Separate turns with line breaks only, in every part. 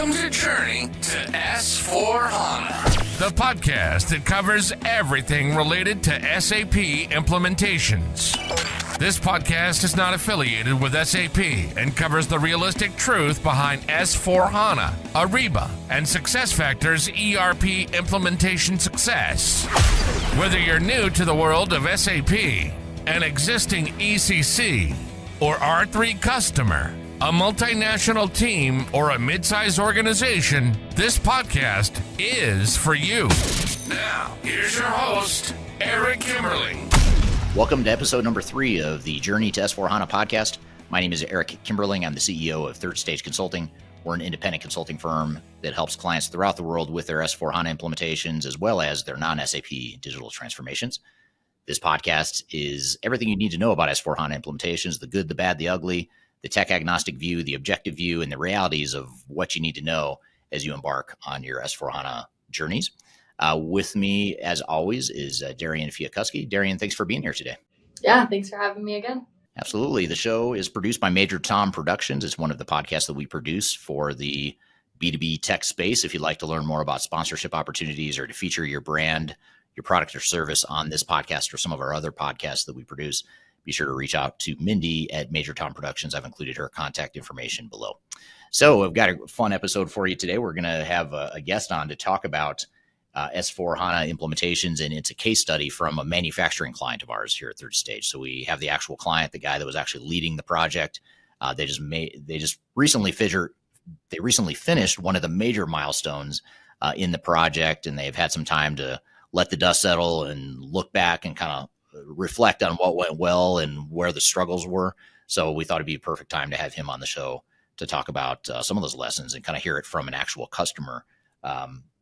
Welcome to Journey to S4HANA, the podcast that covers everything related to SAP implementations. This podcast is not affiliated with SAP and covers the realistic truth behind S4HANA, Ariba, and SuccessFactors ERP implementation success. Whether you're new to the world of SAP, an existing ECC, or R3 customer, a multinational team, or a mid-sized organization, this podcast is for you. Now, here's your host, Eric Kimberling.
Welcome to episode number 3 of the Journey to S4HANA podcast. My name is Eric Kimberling. I'm the CEO of Third Stage Consulting. We're an independent consulting firm that helps clients throughout the world with their S4HANA implementations as well as their non-SAP digital transformations. This podcast is everything you need to know about S4HANA implementations, the good, the bad, the ugly, the tech agnostic view, the objective view, and the realities of what you need to know as you embark on your S4HANA journeys. With me, as always, is Darian Fiakuski. Darian, thanks for being here today.
Yeah, thanks for having me again.
Absolutely. The show is produced by Major Tom Productions. It's one of the podcasts that we produce for the B2B tech space. If you'd like to learn more about sponsorship opportunities or to feature your brand, your product or service on this podcast or some of our other podcasts that we produce, be sure to reach out to Mindy at Major Tom Productions. I've included her contact information below. So I've got a fun episode for you today. We're going to have a guest on to talk about S4HANA implementations, and it's a case study from a manufacturing client of ours here at Third Stage. So we have the actual client, the guy that was actually leading the project. They recently finished one of the major milestones in the project, and they've had some time to let the dust settle and look back and kind of reflect on what went well and where the struggles were. So we thought it'd be a perfect time to have him on the show to talk about some of those lessons and kind of hear it from an actual customer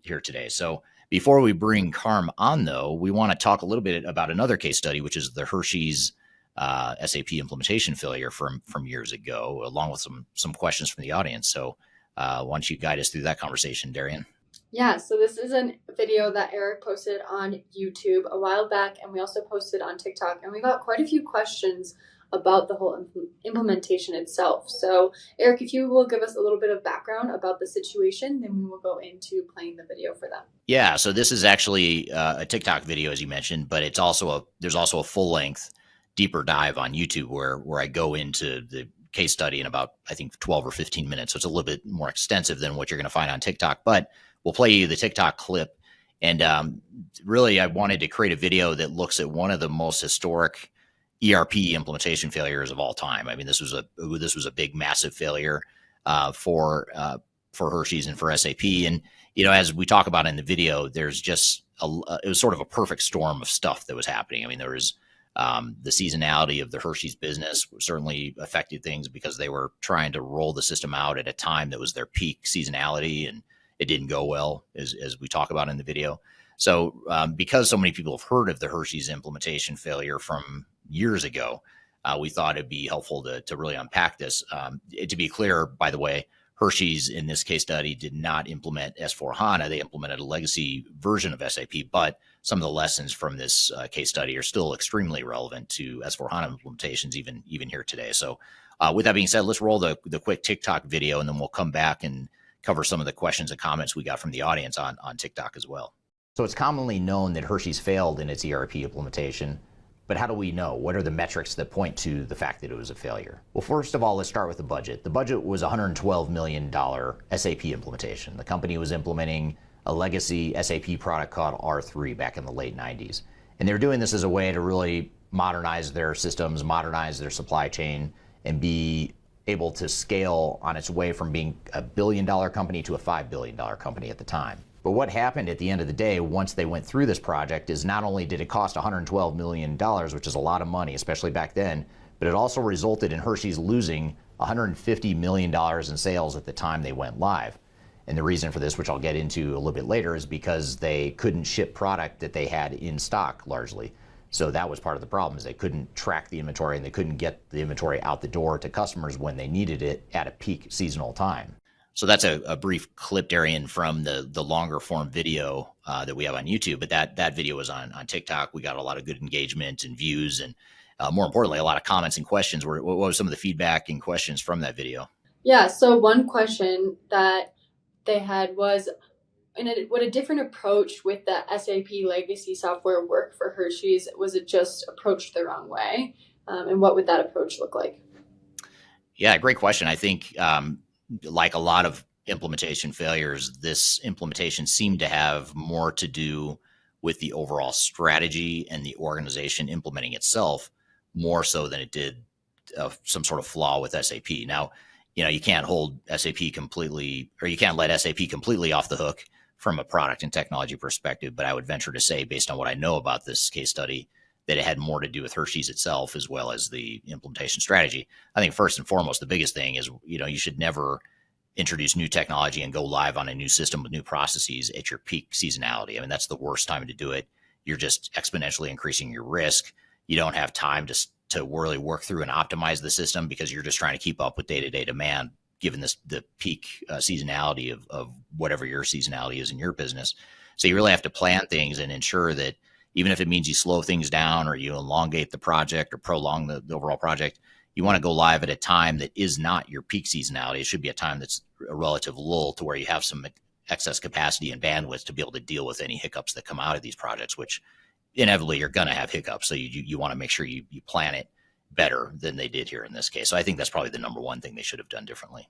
here today. So before we bring Karm on, though, we want to talk a little bit about another case study, which is the Hershey's SAP implementation failure from years ago, along with some questions from the audience. So why don't you guide us through that conversation, Darian?
Yeah, so this is a video that Eric posted on YouTube a while back, and we also posted on TikTok, and we got quite a few questions about the whole implementation itself. So Eric, if you will give us a little bit of background about the situation, then we will go into playing the video for them.
Yeah, so this is actually a TikTok video, as you mentioned, but there's also a full-length, deeper dive on YouTube where I go into the case study in about, I think, 12 or 15 minutes. So it's a little bit more extensive than what you're going to find on TikTok, but we'll play you the TikTok clip. And really, I wanted to create a video that looks at one of the most historic ERP implementation failures of all time. I mean, this was a big, massive failure for Hershey's and for SAP. And as we talk about in the video, there's just it was sort of a perfect storm of stuff that was happening. I mean, there was the seasonality of the Hershey's business certainly affected things because they were trying to roll the system out at a time that was their peak seasonality, and it didn't go well, as we talk about in the video. So because so many people have heard of the Hershey's implementation failure from years ago, we thought it'd be helpful to really unpack this. To be clear, by the way, Hershey's in this case study did not implement S4HANA. They implemented a legacy version of SAP, but some of the lessons from this case study are still extremely relevant to S4HANA implementations, even here today. So with that being said, let's roll the quick TikTok video, and then we'll come back and cover some of the questions and comments we got from the audience on TikTok as well. So it's commonly known that Hershey's failed in its ERP implementation, but how do we know? What are the metrics that point to the fact that it was a failure? Well, first of all, let's start with the budget. The budget was $112 million SAP implementation. The company was implementing a legacy SAP product called R3 back in the late 90s. And they were doing this as a way to really modernize their systems, modernize their supply chain, and be able to scale on its way from being a $1 billion company to a $5 billion company at the time. But what happened at the end of the day, once they went through this project, is not only did it cost $112 million, which is a lot of money, especially back then, but it also resulted in Hershey's losing $150 million in sales at the time they went live. And the reason for this, which I'll get into a little bit later, is because they couldn't ship product that they had in stock largely. So that was part of the problem, is they couldn't track the inventory and they couldn't get the inventory out the door to customers when they needed it at a peak seasonal time. So that's a brief clip, Darian, from the longer form video that we have on YouTube. But that video was on TikTok. We got a lot of good engagement and views, and more importantly, a lot of comments and questions. What was some of the feedback and questions from that video?
Yeah, so one question that they had was, would a different approach with the SAP legacy software work for Hershey's? Was it just approached the wrong way? And what would that approach look like?
Yeah, great question. I think like a lot of implementation failures, this implementation seemed to have more to do with the overall strategy and the organization implementing itself more so than it did some sort of flaw with SAP. Now, you can't hold SAP completely, or you can't let SAP completely off the hook from a product and technology perspective. But I would venture to say, based on what I know about this case study, that it had more to do with Hershey's itself as well as the implementation strategy. I think first and foremost, the biggest thing is, you should never introduce new technology and go live on a new system with new processes at your peak seasonality. I mean, that's the worst time to do it. You're just exponentially increasing your risk. You don't have time to really work through and optimize the system because you're just trying to keep up with day-to-day demand, given the peak seasonality of whatever your seasonality is in your business. So you really have to plan things and ensure that even if it means you slow things down or you elongate the project or prolong the overall project, you want to go live at a time that is not your peak seasonality. It should be a time that's a relative lull to where you have some excess capacity and bandwidth to be able to deal with any hiccups that come out of these projects, which inevitably you're going to have hiccups. So you want to make sure you plan it better than they did here in this case. So I think that's probably the number one thing they should have done differently.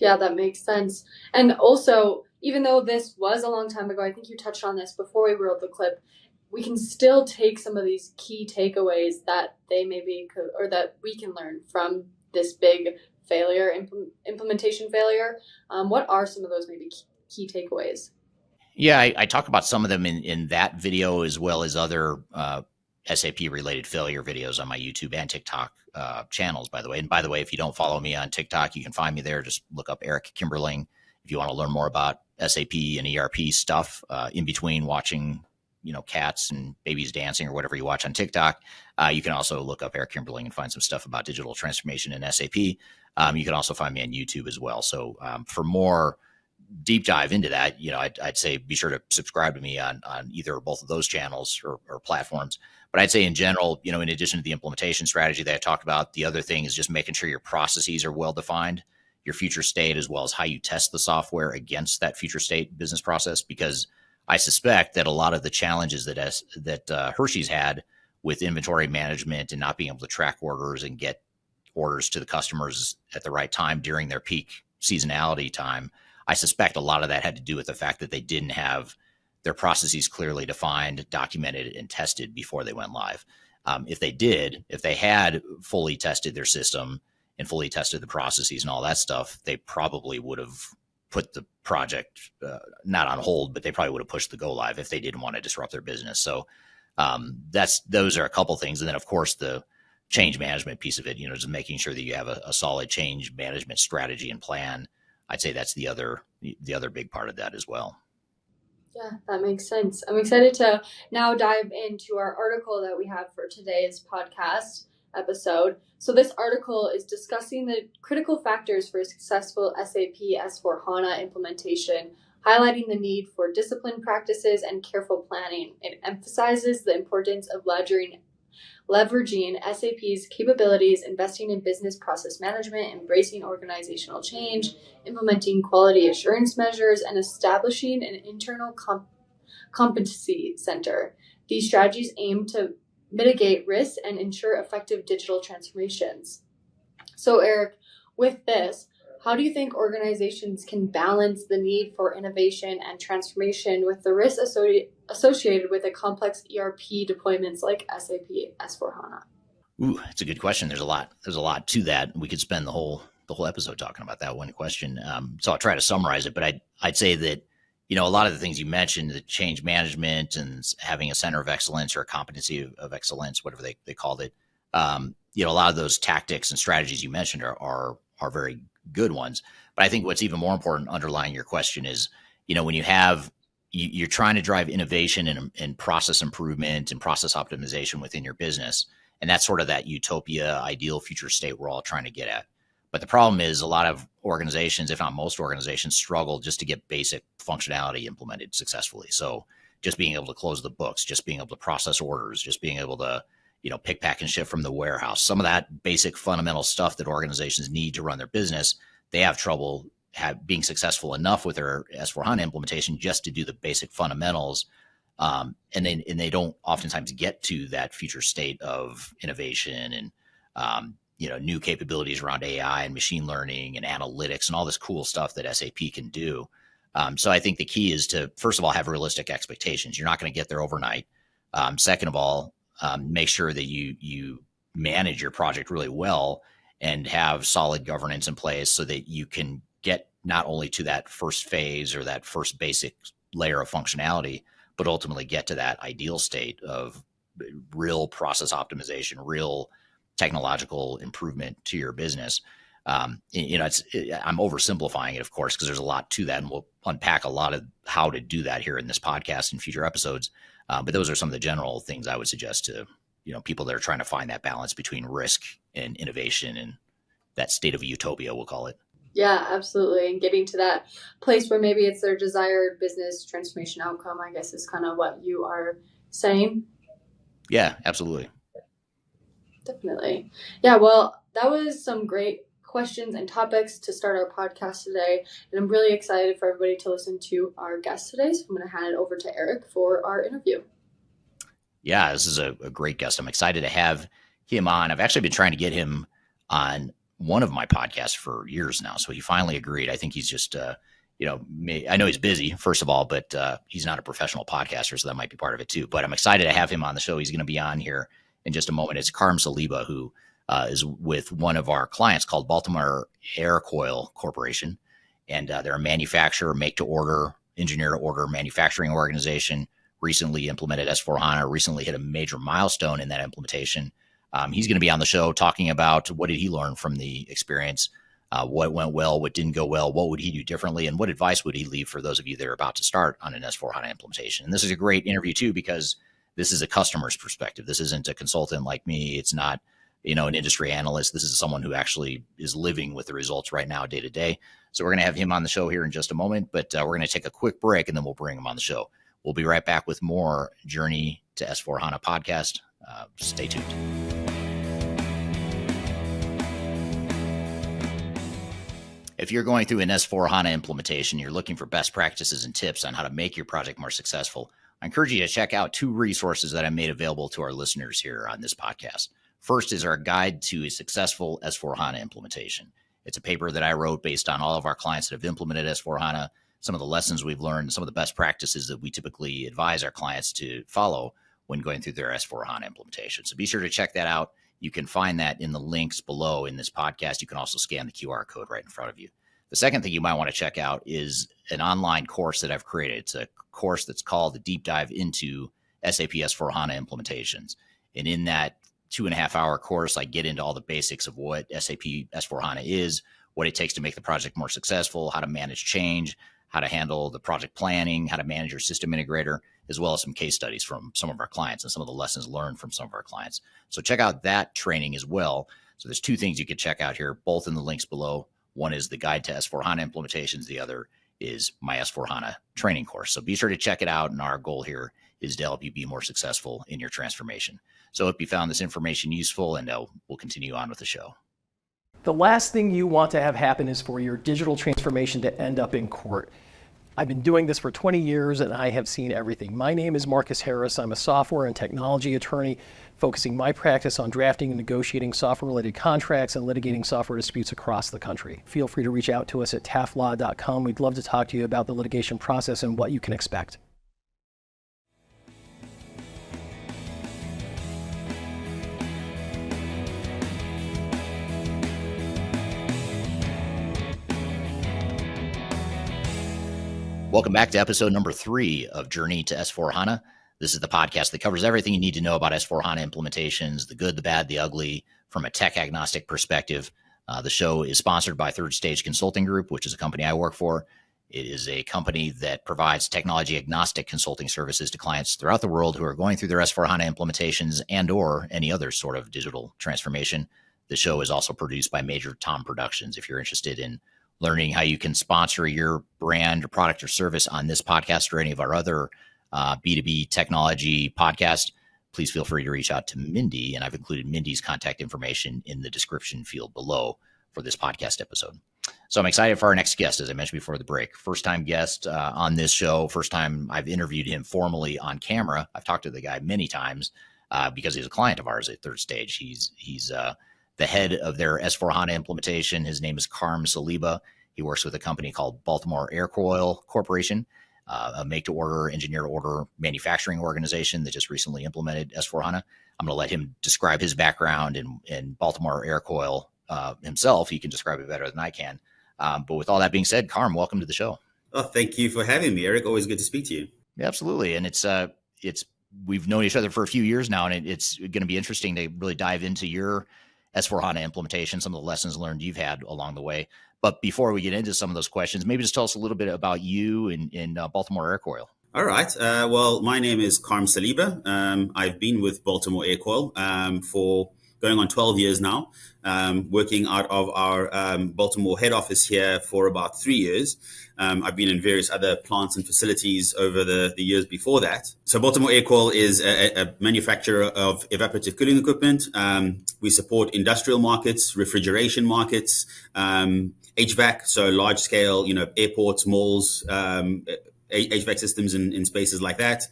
Yeah, that makes sense. And also, even though this was a long time ago, I think you touched on this before we rolled the clip, we can still take some of these key takeaways that they maybe could, or that we can learn from this big failure, implementation failure. What are some of those maybe key takeaways?
Yeah, I talk about some of them in that video as well as other SAP related failure videos on my YouTube and TikTok channels, by the way. And by the way, if you don't follow me on TikTok, you can find me there. Just look up Eric Kimberling if you want to learn more about SAP and ERP stuff in between watching cats and babies dancing or whatever you watch on TikTok. You can also look up Eric Kimberling and find some stuff about digital transformation in SAP. You can also find me on YouTube as well. So for more deep dive into that, I'd say be sure to subscribe to me on either or both of those channels or platforms. But I'd say in general, in addition to the implementation strategy that I talked about, the other thing is just making sure your processes are well defined, your future state, as well as how you test the software against that future state business process, because I suspect that a lot of the challenges that Hershey's had with inventory management and not being able to track orders and get orders to the customers at the right time during their peak seasonality time, I suspect a lot of that had to do with the fact that they didn't have their processes clearly defined, documented, and tested before they went live. If they had fully tested their system and fully tested the processes and all that stuff, they probably would have put the project not on hold, but they probably would have pushed the go live if they didn't want to disrupt their business. So those are a couple things. And then of course the change management piece of it, just making sure that you have a solid change management strategy and plan. I'd say that's the other big part of that as well.
Yeah, that makes sense. I'm excited to now dive into our article that we have for today's podcast episode. So this article is discussing the critical factors for a successful SAP S/4HANA implementation, highlighting the need for disciplined practices and careful planning. It emphasizes the importance of leveraging SAP's capabilities, investing in business process management, embracing organizational change, implementing quality assurance measures, and establishing an internal competency center. These strategies aim to mitigate risks and ensure effective digital transformations. So, Eric, with this, how do you think organizations can balance the need for innovation and transformation with the risks associated with a complex ERP deployments like SAP S/4HANA?
Ooh, that's a good question. There's a lot to that. We could spend the whole episode talking about that one question. So I'll try to summarize it, but I'd say that, a lot of the things you mentioned, the change management and having a center of excellence or a competency of excellence, whatever they called it, a lot of those tactics and strategies you mentioned are very good ones. But I think what's even more important underlying your question is, when you're trying to drive innovation and process improvement and process optimization within your business. And that's sort of that utopia, ideal future state we're all trying to get at. But the problem is a lot of organizations, if not most organizations, struggle just to get basic functionality implemented successfully. So just being able to close the books, just being able to process orders, just being able to, pick, pack, and ship from the warehouse. Some of that basic fundamental stuff that organizations need to run their business, they have trouble being successful enough with their S4HANA implementation just to do the basic fundamentals. And they don't oftentimes get to that future state of innovation and, new capabilities around AI and machine learning and analytics and all this cool stuff that SAP can do. So I think the key is to, first of all, have realistic expectations. You're not going to get there overnight. Second of all, make sure that you manage your project really well and have solid governance in place so that you can get not only to that first phase or that first basic layer of functionality, but ultimately get to that ideal state of real process optimization, real technological improvement to your business. I'm oversimplifying it, of course, because there's a lot to that, and we'll unpack a lot of how to do that here in this podcast and future episodes. But those are some of the general things I would suggest to people that are trying to find that balance between risk and innovation and that state of utopia, we'll call it.
Yeah, absolutely. And getting to that place where maybe it's their desired business transformation outcome, I guess, is kind of what you are saying.
Yeah, absolutely.
Definitely. Yeah, well, that was some great questions and topics to start our podcast today. And I'm really excited for everybody to listen to our guest today. So I'm going to hand it over to Eric for our interview.
Yeah, this is a great guest. I'm excited to have him on. I've actually been trying to get him on one of my podcasts for years now. So he finally agreed. I think he's just, I know he's busy, first of all, but he's not a professional podcaster, so that might be part of it too. But I'm excited to have him on the show. He's going to be on here in just a moment. It's Karm Saliba, who is with one of our clients called Baltimore Aircoil Corporation. And they're a manufacturer, make-to-order, engineer-to-order manufacturing organization, recently implemented S4HANA, recently hit a major milestone in that implementation. He's going to be on the show talking about what did he learn from the experience, what went well, what didn't go well, what would he do differently, and what advice would he leave for those of you that are about to start on an S4HANA implementation. And this is a great interview too, because this is a customer's perspective. This isn't a consultant like me. It's not, an industry analyst. This is someone who actually is living with the results right now, day to day. So we're going to have him on the show here in just a moment, but we're going to take a quick break and then we'll bring him on the show. We'll be right back with more Journey to S4HANA podcast. Stay tuned. If you're going through an S4HANA implementation, you're looking for best practices and tips on how to make your project more successful, I encourage you to check out 2 resources that I made available to our listeners here on this podcast. First is our guide to a successful S4HANA implementation. It's a paper that I wrote based on all of our clients that have implemented S4HANA, some of the lessons we've learned, some of the best practices that we typically advise our clients to follow when going through their S4HANA implementation. So be sure to check that out. You can find that in the links below in this podcast. You can also scan the QR code right in front of you. The second thing you might want to check out is an online course that I've created. It's a course that's called the Deep Dive into SAP S4HANA Implementations. And in that 2.5-hour course, I get into all the basics of what SAP S4HANA is, what it takes to make the project more successful, how to manage change, how to handle the project planning, how to manage your system integrator, as well as some case studies from some of our clients and some of the lessons learned from some of our clients. So check out that training as well. So there's 2 things you could check out here, both in the links below. One is the guide to S4HANA implementations. The other is my S4HANA training course. So be sure to check it out. And our goal here is to help you be more successful in your transformation. So I hope you found this information useful, and we'll continue on with the show.
The last thing you want to have happen is for your digital transformation to end up in court. I've been doing this for 20 years and I have seen everything. My name is Marcus Harris. I'm a software and technology attorney focusing my practice on drafting and negotiating software-related contracts and litigating software disputes across the country. Feel free to reach out to us at taflaw.com. We'd love to talk to you about the litigation process and what you can expect.
Welcome back to episode number 3 of Journey to S4HANA. This is the podcast that covers everything you need to know about S4HANA implementations, the good, the bad, the ugly, from a tech agnostic perspective. The show is sponsored by Third Stage Consulting Group, which is a company I work for. It is a company that provides technology agnostic consulting services to clients throughout the world who are going through their S4HANA implementations and or any other sort of digital transformation. The show is also produced by Major Tom Productions. If you're interested in learning how you can sponsor your brand or product or service on this podcast or any of our other B2B technology podcasts, please feel free to reach out to Mindy. And I've included Mindy's contact information in the description field below for this podcast episode. So I'm excited for our next guest, as I mentioned before the break. First time guest on this show. First time I've interviewed him formally on camera. I've talked to the guy many times because he's a client of ours at Third Stage. He's the head of their S4HANA implementation. His name is Karm Saliba. He works with a company called Baltimore Aircoil Corporation, a make-to-order, engineer-to-order manufacturing organization that just recently implemented S4HANA. I'm going to let him describe his background in Baltimore Aircoil himself. He can describe it better than I can. But with all that being said, Karm, welcome to the show.
Oh, thank you for having me, Eric. Always good to speak to you.
Yeah, absolutely. And it's we've known each other for a few years now, and it's going to be interesting to really dive into your S4HANA implementation, some of the lessons learned you've had along the way. But before we get into some of those questions, maybe just tell us a little bit about you in Baltimore Aircoil.
All right. Well, my name is Karm Saliba. I've been with Baltimore Aircoil for going on 12 years now, working out of our Baltimore head office here for about 3 years. I've been in various other plants and facilities over the years before that. So Baltimore Aircoil is a manufacturer of evaporative cooling equipment. We support industrial markets, refrigeration markets, HVAC, so large scale, airports, malls, HVAC systems in spaces like that.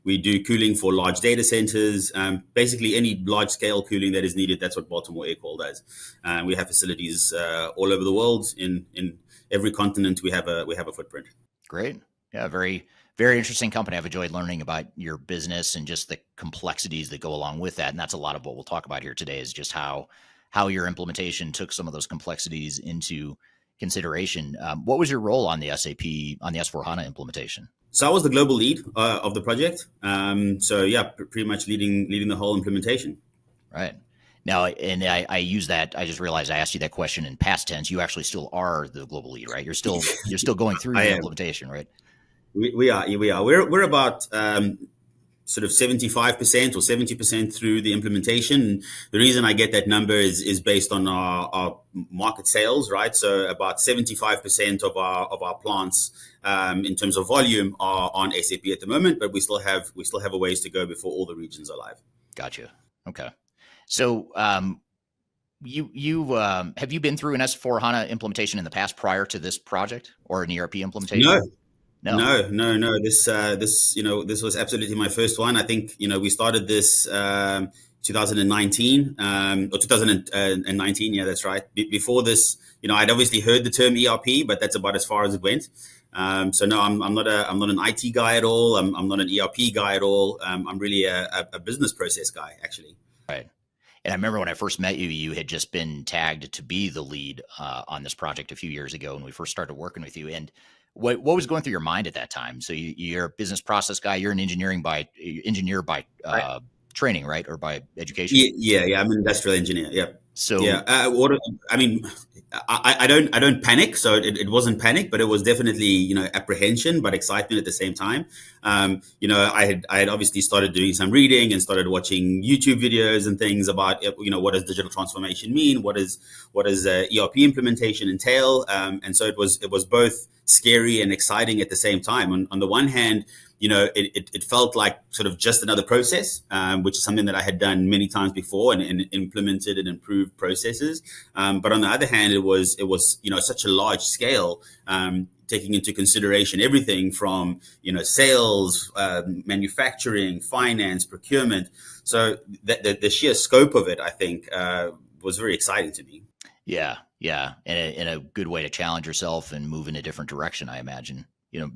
We do cooling for large data centers. Basically, any large scale cooling that is needed, that's what Baltimore Aircoil does. We have facilities all over the world. In every continent, we have a footprint.
Great. Yeah, very, very interesting company. I've enjoyed learning about your business and just the complexities that go along with that. And that's a lot of what we'll talk about here today, is just how your implementation took some of those complexities into consideration. What was your role on the S4HANA implementation?
So I was the global lead of the project. Pretty much leading the whole implementation.
Right. Now, and I use that. I just realized I asked you that question in past tense. You actually still are the global lead, right? You're still going through the implementation, right?
We are. We're about sort of 75% or 70% through the implementation. The reason I get that number is based on our market sales, right? So about 75% of our plants in terms of volume are on SAP at the moment, but we still have a ways to go before all the regions are live.
Gotcha. Okay. So you have you been through an S4HANA implementation in the past prior to this project, or an ERP implementation?
No. This was absolutely my first one. I think, we started this 2019 or 2019. Yeah, that's right. Before this, I'd obviously heard the term ERP, but that's about as far as it went. So no, I'm not an IT guy at all. I'm not an ERP guy at all. I'm really a business process guy, actually.
Right. And I remember when I first met you, you had just been tagged to be the lead on this project a few years ago when we first started working with you. And what was going through your mind at that time? So you're a business process guy. You're an engineer by training, right, or by education?
Yeah. I'm an industrial engineer. Yeah.
So
yeah, I don't panic. So it wasn't panic, but it was definitely apprehension, but excitement at the same time. I had obviously started doing some reading and started watching YouTube videos and things about what does digital transformation mean, what does ERP implementation entail, and so it was both scary and exciting at the same time. On the one hand, it felt like sort of just another process, which is something that I had done many times before and implemented and improved processes. But on the other hand, it was such a large scale, taking into consideration everything from sales, manufacturing, finance, procurement. So the sheer scope of it, I think, was very exciting to me.
Yeah, and a good way to challenge yourself and move in a different direction, I imagine.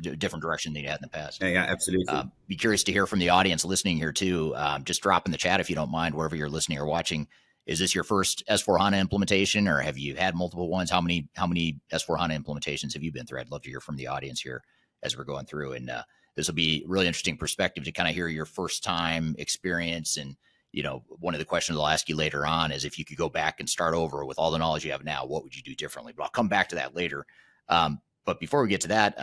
Different direction than you had in the past.
Yeah, absolutely.
Be curious to hear from the audience listening here too. Just drop in the chat if you don't mind, wherever you're listening or watching. Is this your first S4HANA implementation, or have you had multiple ones? How many S4HANA implementations have you been through? I'd love to hear from the audience here as we're going through. And this will be really interesting perspective to kind of hear your first time experience. And one of the questions I'll ask you later on is, if you could go back and start over with all the knowledge you have now, what would you do differently? But I'll come back to that later. But before we get to that,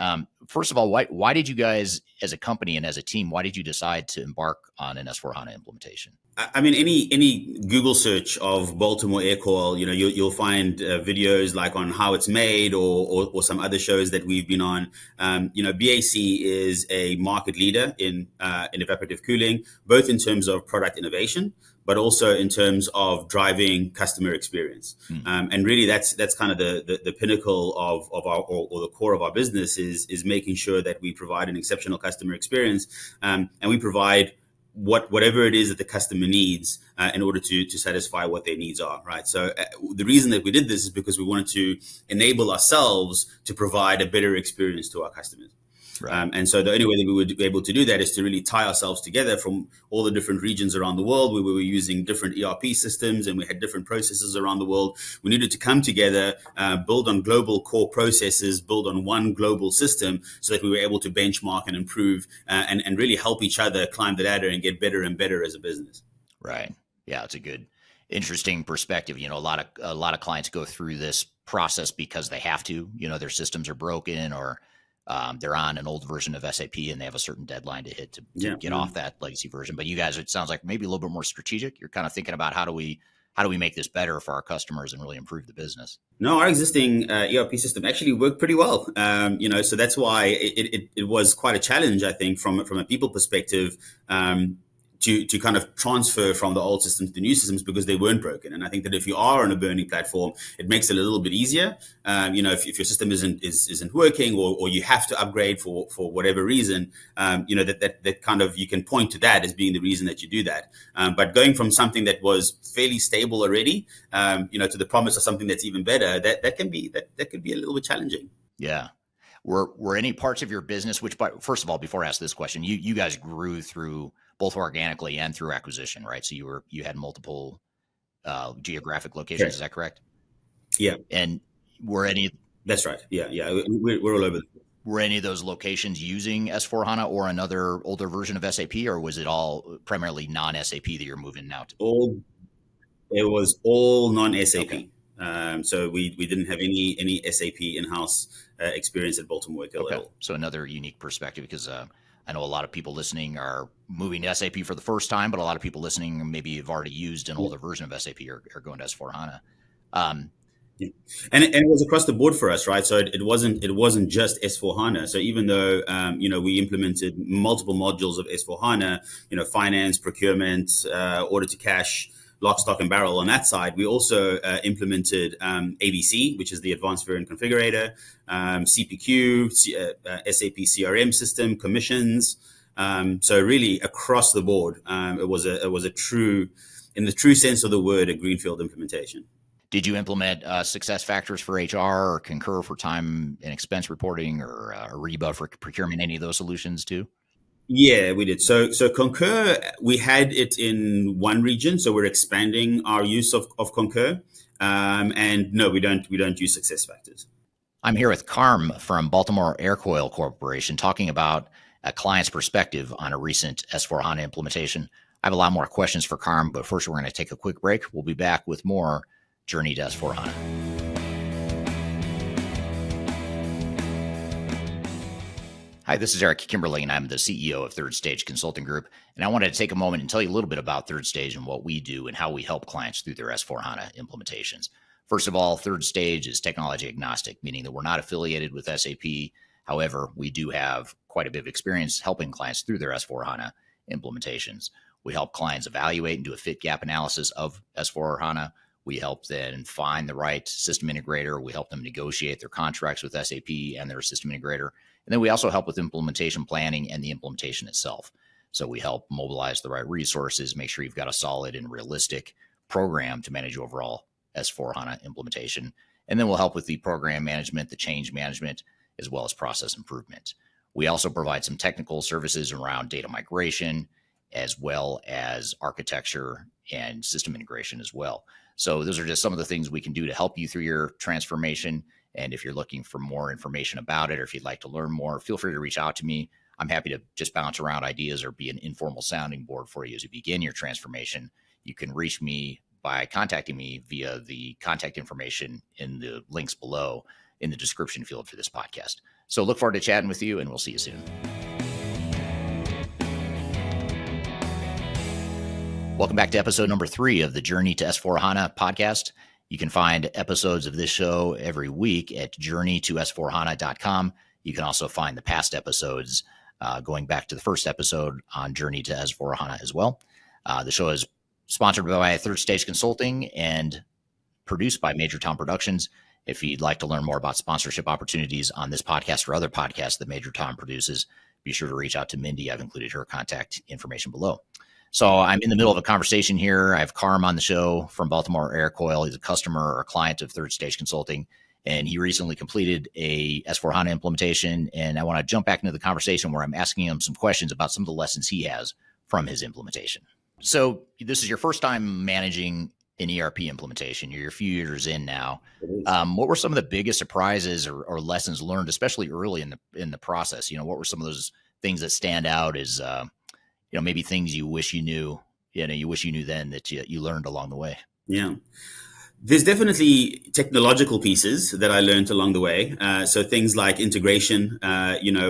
first of all, why did you guys, as a company and as a team, why did you decide to embark on an S4HANA implementation?
I mean, any Google search of Baltimore Aircoil, you'll find videos like on how it's made or some other shows that we've been on. BAC is a market leader in evaporative cooling, both in terms of product innovation, but also in terms of driving customer experience. And really, that's kind of the pinnacle of our or the core of our business is making sure that we provide an exceptional customer experience, and we provide whatever it is that the customer needs in order to satisfy what their needs are, right? So the reason that we did this is because we wanted to enable ourselves to provide a better experience to our customers. Right. And so the only way that we would be able to do that is to really tie ourselves together from all the different regions around the world where we were using different ERP systems and we had different processes around the world. We needed to come together, build on global core processes, build on one global system so that we were able to benchmark and improve and really help each other climb the ladder and get better and better as a business.
Right. Yeah, it's a good, interesting perspective. You know, a lot of clients go through this process because they have to. You know, their systems are broken or they're on an old version of SAP and they have a certain deadline to hit to get off that legacy version. But you guys, it sounds like maybe a little bit more strategic. You're kind of thinking about how do we make this better for our customers and really improve the business? No,
our existing ERP system actually worked pretty well. You know, so that's why it was quite a challenge, I think, from a people perspective. To kind of transfer from the old systems to the new systems because they weren't broken. And I think that if you are on a burning platform, it makes it a little bit easier. You know, if your system isn't working or you have to upgrade for whatever reason, you know, that kind of, you can point to that as being the reason that you do that. But going from something that was fairly stable already, you know, to the promise of something that's even better, that could be a little bit challenging.
Yeah. Were any parts of your business, first of all, before I ask this question, you guys grew through both organically and through acquisition, right? So you had multiple geographic locations. Sure. Is that correct?
Yeah.
And
that's right. Yeah. We're all over.
Were any of those locations using S/4HANA or another older version of SAP, or was it all primarily non-SAP that you're moving now to?
It was all non-SAP. Okay. So we didn't have any SAP in-house experience at Baltimore Aircoil at all.
So another unique perspective, because I know a lot of people listening are moving to SAP for the first time, but a lot of people listening maybe have already used an older version of SAP or going to S/4HANA.
Yeah. And it was across the board for us, right? So it wasn't just S/4HANA. So even though you know, we implemented multiple modules of S/4HANA, you know, finance, procurement, order to cash, lock, stock, and barrel on that side, we also implemented ABC, which is the Advanced Variant Configurator, CPQ, SAP CRM system, commissions. So really across the board, it was a true, in the true sense of the word, a greenfield implementation.
Did you implement success factors for HR or Concur for time and expense reporting or Ariba for procurement, any of those solutions too?
Yeah, we did. So Concur, we had it in one region, so we're expanding our use of Concur. And no, we don't use success factors.
I'm here with Karm from Baltimore Aircoil Corporation talking about a client's perspective on a recent S/4HANA implementation. I have a lot more questions for Karm, but first we're going to take a quick break. We'll be back with more Journey to S/4HANA. Hi, this is Eric Kimberly, and I'm the CEO of Third Stage Consulting Group. And I wanted to take a moment and tell you a little bit about Third Stage and what we do and how we help clients through their S/4HANA implementations. First of all, Third Stage is technology agnostic, meaning that we're not affiliated with SAP. However, we do have quite a bit of experience helping clients through their S/4HANA implementations. We help clients evaluate and do a fit gap analysis of S/4HANA. We help them find the right system integrator. We help them negotiate their contracts with SAP and their system integrator. And then we also help with implementation planning and the implementation itself. So we help mobilize the right resources, make sure you've got a solid and realistic program to manage overall S/4HANA implementation. And then we'll help with the program management, the change management, as well as process improvement. We also provide some technical services around data migration, as well as architecture and system integration as well. So those are just some of the things we can do to help you through your transformation. And if you're looking for more information about it, or if you'd like to learn more, feel free to reach out to me. I'm happy to just bounce around ideas or be an informal sounding board for you as you begin your transformation. You can reach me by contacting me via the contact information in the links below in the description field for this podcast. So look forward to chatting with you, and we'll see you soon. Welcome back to episode number 3 of the Journey to S/4HANA podcast. You can find episodes of this show every week at journeytosforhana.com. You can also find the past episodes going back to the first episode on Journey to S/4HANA as well. The show is sponsored by Third Stage Consulting and produced by Major Tom Productions. If you'd like to learn more about sponsorship opportunities on this podcast or other podcasts that Major Tom produces, be sure to reach out to Mindy. I've included her contact information below. So I'm in the middle of a conversation here. I have Karm on the show from Baltimore Aircoil. He's a customer or a client of Third Stage Consulting, and he recently completed a S4HANA implementation. And I want to jump back into the conversation where I'm asking him some questions about some of the lessons he has from his implementation. So this is your first time managing an ERP implementation. You're a few years in now. What were some of the biggest surprises or lessons learned, especially early in the process? What were some of those things that stand out as maybe things you wish you knew, you wish you knew then that you learned along the way?
Yeah. There's definitely technological pieces that I learned along the way. So things like integration,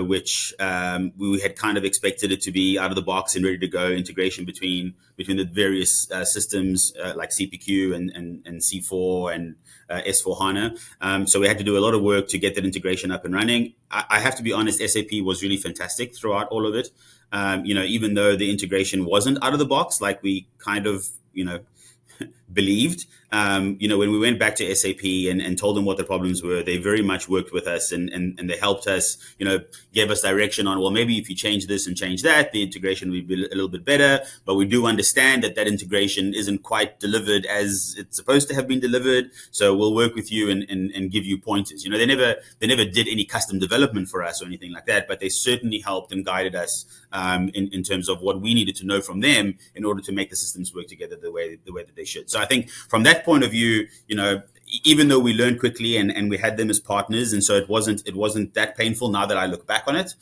which we had kind of expected it to be out of the box and ready to go. Integration between the various systems like CPQ and C4 and S4HANA. So we had to do a lot of work to get that integration up and running. I have to be honest, SAP was really fantastic throughout all of it. Even though the integration wasn't out of the box, like we kind of, believed, when we went back to SAP and told them what the problems were, they very much worked with us and they helped us, gave us direction on, well, maybe if you change this and change that, the integration will be a little bit better. But we do understand that integration isn't quite delivered as it's supposed to have been delivered. So we'll work with you and give you pointers. They never did any custom development for us or anything like that, but they certainly helped and guided us in terms of what we needed to know from them in order to make the systems work together the way that they should. So I think from that point of view, even though we learned quickly and we had them as partners, and so it wasn't that painful now that I look back on it.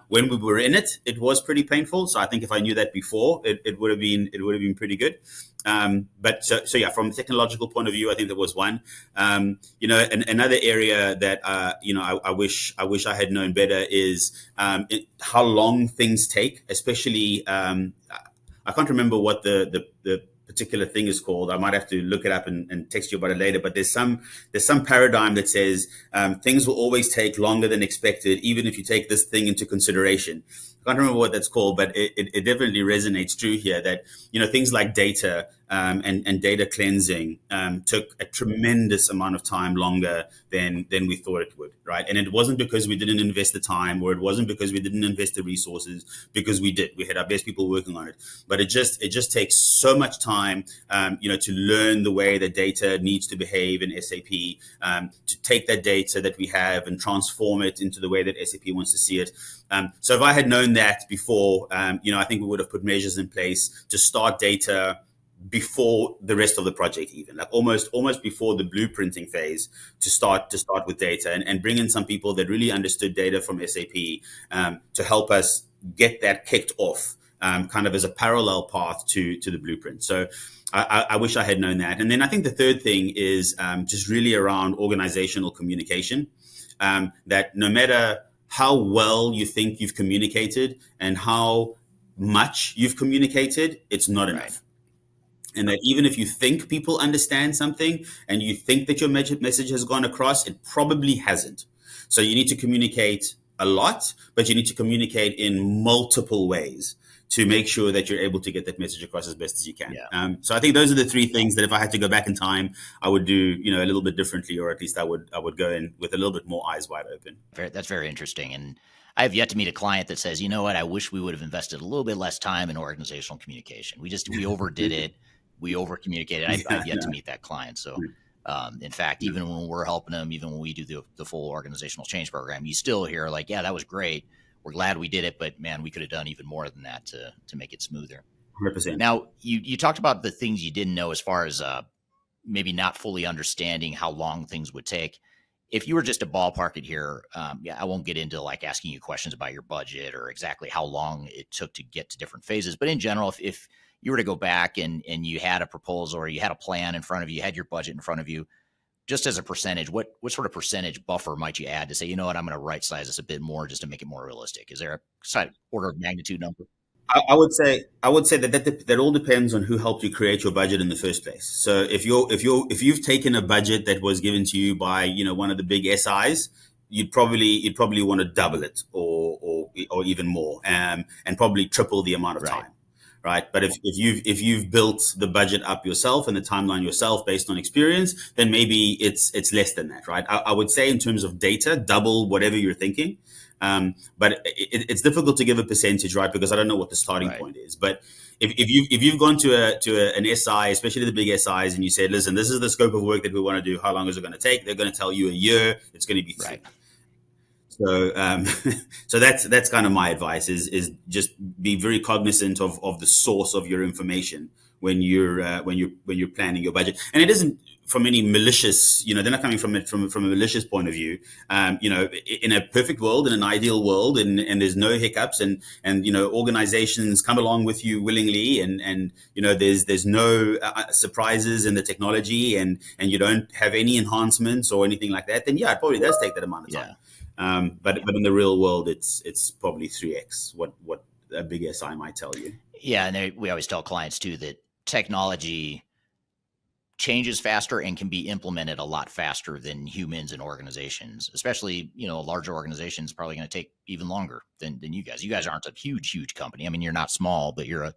When we were in it, it was pretty painful. So I think if I knew that before, it would have been pretty good. But yeah, from a technological point of view, I think that was one. Another area that I wish I had known better is how long things take, especially. I can't remember what the particular thing is called. I might have to look it up and text you about it later. But there's some paradigm that says things will always take longer than expected, even if you take this thing into consideration. I can't remember what that's called, but it definitely resonates true here that, things like data and data cleansing took a tremendous amount of time longer than we thought it would, right? And it wasn't because we didn't invest the time, or it wasn't because we didn't invest the resources, because we did. We had our best people working on it. But it just takes so much time, to learn the way that data needs to behave in SAP, to take that data that we have and transform it into the way that SAP wants to see it. So if I had known that before, I think we would have put measures in place to start data before the rest of the project, even like almost before the blueprinting phase, to start with data and bring in some people that really understood data from SAP to help us get that kicked off, kind of as a parallel path to the blueprint. So I wish I had known that. And then I think the third thing is just really around organizational communication, that no matter how well you think you've communicated and how much you've communicated, it's not enough. Right. And that even if you think people understand something and you think that your message has gone across, it probably hasn't. So you need to communicate a lot, but you need to communicate in multiple ways to make sure that you're able to get that message across as best as you can. Yeah. So I think those are the three things that if I had to go back in time, I would do, a little bit differently, or at least I would go in with a little bit more eyes wide open.
That's very interesting. And I have yet to meet a client that says, you know what, I wish we would have invested a little bit less time in organizational communication. We overdid it. We over communicated. I've yet to meet that client. So in fact, even when we're helping them, even when we do the full organizational change program, you still hear like, yeah, that was great. We're glad we did it, but man, we could have done even more than that to make it smoother.
100%.
Now, you talked about the things you didn't know as far as maybe not fully understanding how long things would take. If you were just to ballpark it here, I won't get into like asking you questions about your budget or exactly how long it took to get to different phases. But in general, if you were to go back and you had a proposal or you had a plan in front of you, you had your budget in front of you, just as a percentage, what sort of percentage buffer might you add to say, you know what, I'm going to right size this a bit more just to make it more realistic? Is there a order of magnitude number?
I would say that all depends on who helped you create your budget in the first place. So if you've taken a budget that was given to you by one of the big SIs, you'd probably want to double it or even more, and probably triple the amount of time. right? But if you've built the budget up yourself and the timeline yourself based on experience, then maybe it's less than that, right? I would say in terms of data, double whatever you're thinking. But it's difficult to give a percentage, right? Because I don't know what the starting point is. But if you've gone to an SI, especially the big SIs, and you said, listen, this is the scope of work that we want to do. How long is it going to take? They're going to tell you a year. It's going to be 3. Right. So, so that's kind of my advice is just be very cognizant of the source of your information when you're planning your budget. And it isn't from any malicious, they're not coming from it from a malicious point of view. In a perfect world, in an ideal world, and there's no hiccups, and organizations come along with you willingly, and there's no surprises in the technology, and you don't have any enhancements or anything like that. Then it probably does take that amount of time. But in the real world, it's probably 3x what a big SI might tell you.
Yeah, and we always tell clients too that technology changes faster and can be implemented a lot faster than humans and organizations. Especially, a larger organization is probably going to take even longer than you guys. You guys aren't a huge company. I mean, you're not small, but you're a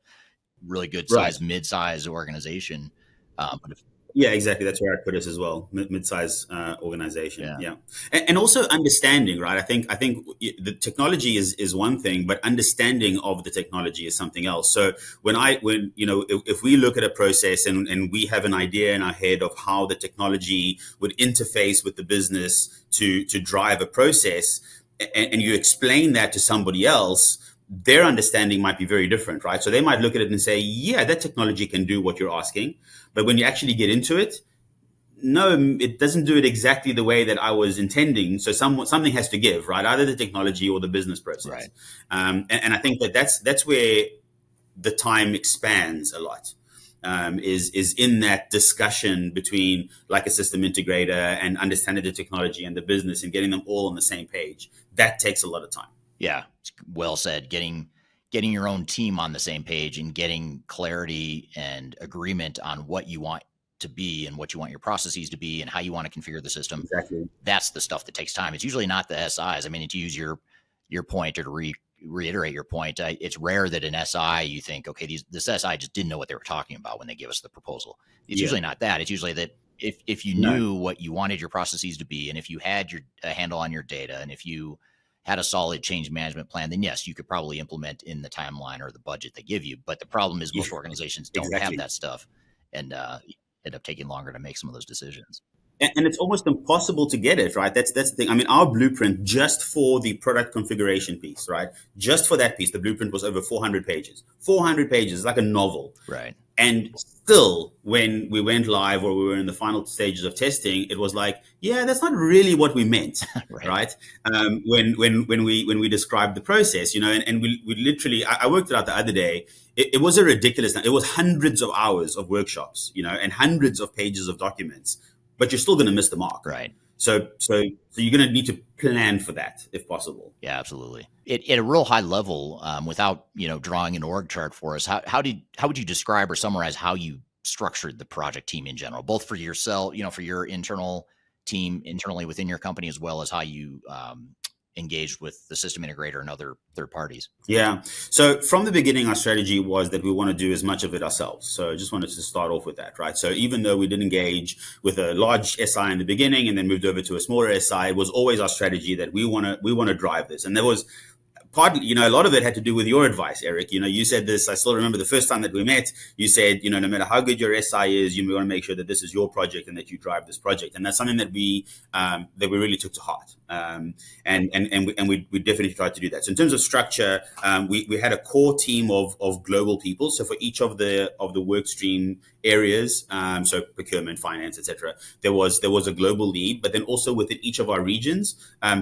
really good size, mid-size organization. But
yeah, exactly. That's where I'd put us as well. Mid-size organization. Yeah. And also understanding, right? I think the technology is one thing, but understanding of the technology is something else. So if we look at a process and we have an idea in our head of how the technology would interface with the business to drive a process, and you explain that to somebody else, their understanding might be very different, right? So they might look at it and say, yeah, that technology can do what you're asking. But when you actually get into it, no, it doesn't do it exactly the way that I was intending. So something has to give, right? Either the technology or the business process. Right. And I think that's where the time expands a lot. Is in that discussion between like a system integrator and understanding the technology and the business and getting them all on the same page. That takes a lot of time.
Yeah, well said. Getting your own team on the same page and getting clarity and agreement on what you want to be and what you want your processes to be and how you want to configure the system.
Exactly.
That's the stuff that takes time. It's usually not the SIs. I mean, to use your point or to reiterate your point, it's rare that an SI, you think, okay, this SI just didn't know what they were talking about when they give us the proposal. It's usually not that. It's usually that if you knew what you wanted your processes to be, and if you had a handle on your data, and if you had a solid change management plan, then yes, you could probably implement in the timeline or the budget they give you. But the problem is most organizations don't have that stuff, and end up taking longer to make some of those decisions.
And it's almost impossible to get it, right? That's the thing. I mean, our blueprint just for the product configuration piece, right? Just for that piece, the blueprint was over 400 pages. 400 pages, like a novel.
Right.
And still, when we went live or we were in the final stages of testing, it was like, yeah, that's not really what we meant, right? When we described the process, and we literally, I worked it out the other day. It was a ridiculous. It was hundreds of hours of workshops, and hundreds of pages of documents. But you're still going to miss the mark,
right?
So you're going to need to plan for that if possible.
Yeah, absolutely. At a real high level, without drawing an org chart for us, how would you describe or summarize how you structured the project team in general, both for yourself, for your internal team internally within your company, as well as how you engaged with the system integrator and other third parties?
Yeah. So from the beginning, our strategy was that we want to do as much of it ourselves. So I just wanted to start off with that, right? So even though we did engage with a large SI in the beginning and then moved over to a smaller SI, it was always our strategy that we want to drive this. And there was partly, a lot of it had to do with your advice, Eric. You said this, I still remember the first time that we met, you said, no matter how good your SI is, you want to make sure that this is your project and that you drive this project. And that's something that we really took to heart. And we definitely tried to do that. So in terms of structure, we had a core team of global people. So for each of the work stream areas, so procurement, finance, etc., there was a global lead, but then also within each of our regions,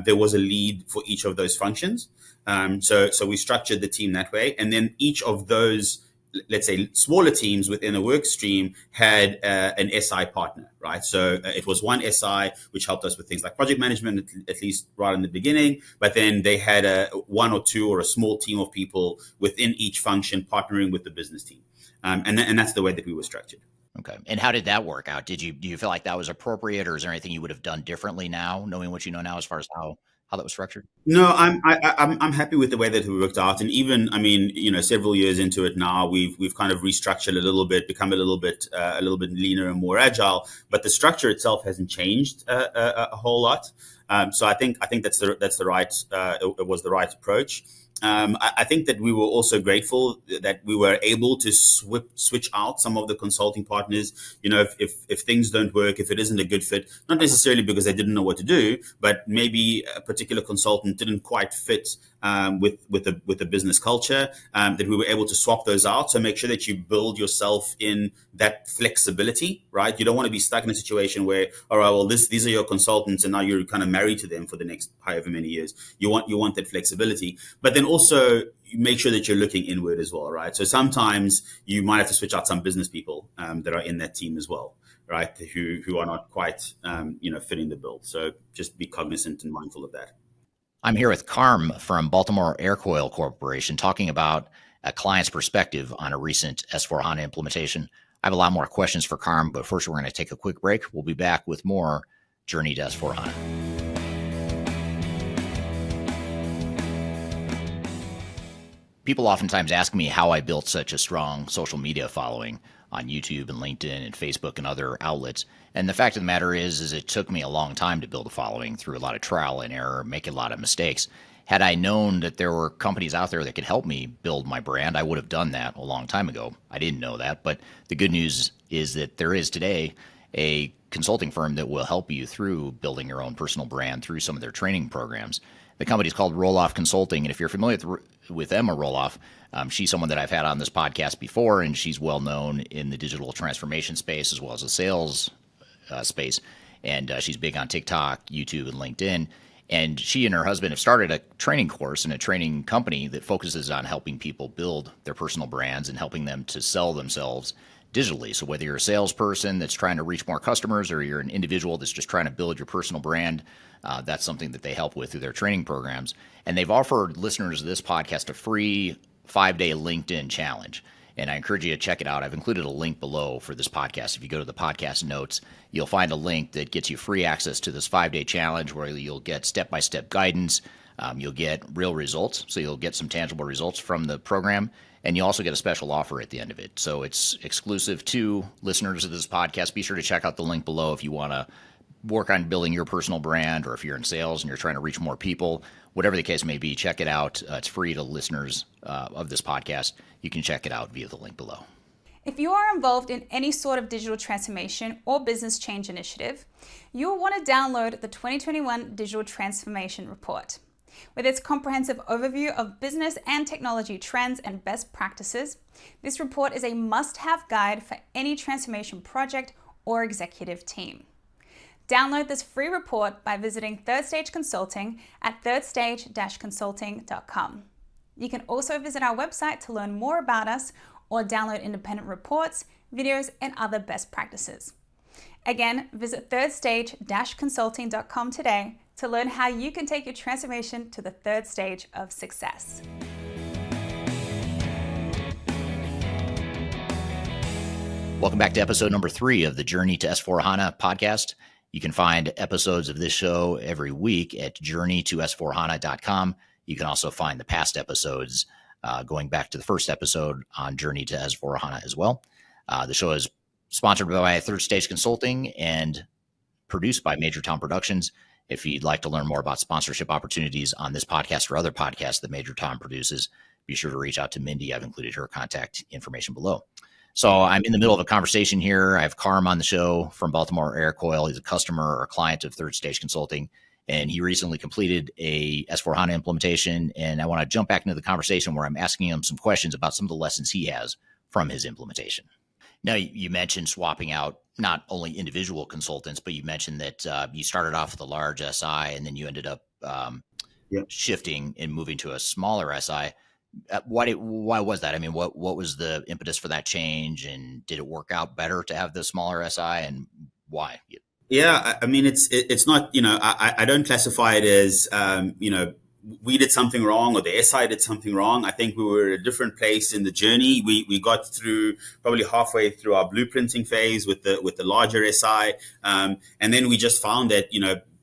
there was a lead for each of those functions. So we structured the team that way. And then each of those, let's say, smaller teams within a work stream had an SI partner, right? So it was one SI, which helped us with things like project management, at least right in the beginning. But then they had one or two or a small team of people within each function partnering with the business team. And that's the way that we were structured.
Okay. And how did that work out? Do you feel like that was appropriate, or is there anything you would have done differently now, knowing what you know now as far as how how that was structured?
No, I'm happy with the way that it worked out, and even several years into it now, we've kind of restructured a little bit, become a little bit leaner and more agile. But the structure itself hasn't changed a whole lot. So I think that's the right it was the right approach. I think that we were also grateful that we were able to switch out some of the consulting partners. If things don't work, if it isn't a good fit, not necessarily because they didn't know what to do, but maybe a particular consultant didn't quite fit with the business culture, that we were able to swap those out. So make sure that you build yourself in that flexibility, right? You don't want to be stuck in a situation where, all right, well, these are your consultants, and now you're kind of married to them for the next however many years. You want that flexibility, but then also make sure that you're looking inward as well, right? So sometimes you might have to switch out some business people that are in that team as well, right? Who are not quite fitting the bill. So just be cognizant and mindful of that.
I'm here with Karm from Baltimore Aircoil Corporation, talking about a client's perspective on a recent S4HANA implementation. I have a lot more questions for Karm, but first we're going to take a quick break. We'll be back with more Journey to S4HANA. People oftentimes ask me how I built such a strong social media following on YouTube and LinkedIn and Facebook and other outlets. And the fact of the matter is it took me a long time to build a following through a lot of trial and error, making a lot of mistakes. Had I known that there were companies out there that could help me build my brand, I would have done that a long time ago. I didn't know that, but the good news is that there is today a consulting firm that will help you through building your own personal brand through some of their training programs. The company is called Roloff Consulting, and if you're familiar with Emma Roloff, she's someone that I've had on this podcast before, and she's well known in the digital transformation space as well as the sales space, and she's big on TikTok, YouTube, and LinkedIn. And she and her husband have started a training course and a training company that focuses on helping people build their personal brands and helping them to sell themselves digitally. So whether you're a salesperson that's trying to reach more customers or you're an individual that's just trying to build your personal brand, that's something that they help with through their training programs. And they've offered listeners of this podcast a free 5-day LinkedIn challenge. And I encourage you to check it out. I've included a link below for this podcast. If you go to the podcast notes, you'll find a link that gets you free access to this 5-day challenge where you'll get step-by-step guidance. You'll get real results. So you'll get some tangible results from the program. And you also get a special offer at the end of it. So it's exclusive to listeners of this podcast. Be sure to check out the link below if you want to work on building your personal brand, or if you're in sales and you're trying to reach more people. Whatever the case may be, check it out. It's free to listeners of this podcast. You can check it out via the link below.
If you are involved in any sort of digital transformation or business change initiative, you'll want to download the 2021 Digital Transformation Report. With its comprehensive overview of business and technology trends and best practices, this report is a must-have guide for any transformation project or executive team. Download this free report by visiting Third Stage Consulting at thirdstage-consulting.com. You can also visit our website to learn more about us or download independent reports, videos, and other best practices. Again, visit thirdstage-consulting.com today to learn how you can take your transformation to the third stage of success.
Welcome back to episode number 3 of the Journey to S4HANA podcast. You can find episodes of this show every week at journeytosforhana.com. You can also find the past episodes going back to the first episode on Journey to S4HANA as well. The show is sponsored by Third Stage Consulting and produced by Major Tom Productions. If you'd like to learn more about sponsorship opportunities on this podcast or other podcasts that Major Tom produces, be sure to reach out to Mindy. I've included her contact information below. So I'm in the middle of a conversation here. I have Karm on the show from Baltimore Aircoil. He's a customer or a client of Third Stage Consulting, and he recently completed a S4HANA implementation. And I want to jump back into the conversation where I'm asking him some questions about some of the lessons he has from his implementation. Now, you mentioned swapping out not only individual consultants, but you mentioned that you started off with a large SI and then you ended up shifting and moving to a smaller SI. Why was that? I mean, what was the impetus for that change, and did it work out better to have the smaller SI, and why?
Yeah, I mean, it's not, I don't classify it as, we did something wrong or the SI did something wrong. I think we were at a different place in the journey. We got through probably halfway through our blueprinting phase with the larger SI. And then we just found that,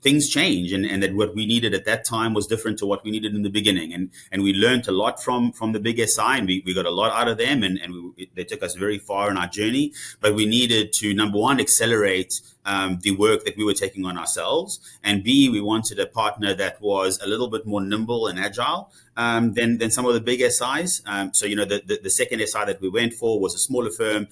things change, and that what we needed at that time was different to what we needed in the beginning. And we learned a lot from the big SI, and we got a lot out of them, and they took us very far in our journey. But we needed to, number one, accelerate the work that we were taking on ourselves, and B, we wanted a partner that was a little bit more nimble and agile than some of the big SIs. So, the second SI that we went for was a smaller firm.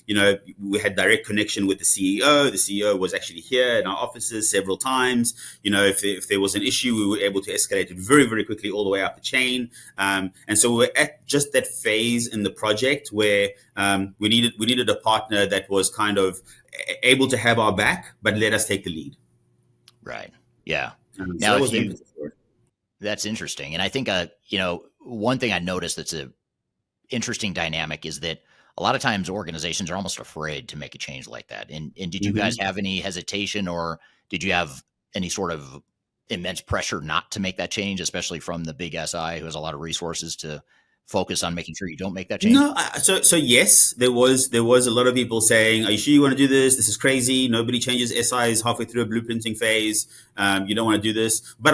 We had direct connection with the CEO. The CEO was actually here in our offices several times. If there was an issue, we were able to escalate it very, very quickly all the way up the chain. And so we're at just that phase in the project where we needed a partner that was kind of able to have our back, but let us take the lead.
Right. Yeah.
Now,
that's interesting. And I think, one thing I noticed that's a interesting dynamic is that a lot of times organizations are almost afraid to make a change like that. And did you guys have any hesitation, or did you have any sort of immense pressure not to make that change, especially from the big SI who has a lot of resources to focus on making sure you don't make that change?
No, so yes, there was a lot of people saying, "Are you sure you want to do this? This is crazy. Nobody changes SIs halfway through a blueprinting phase. You don't want to do this." But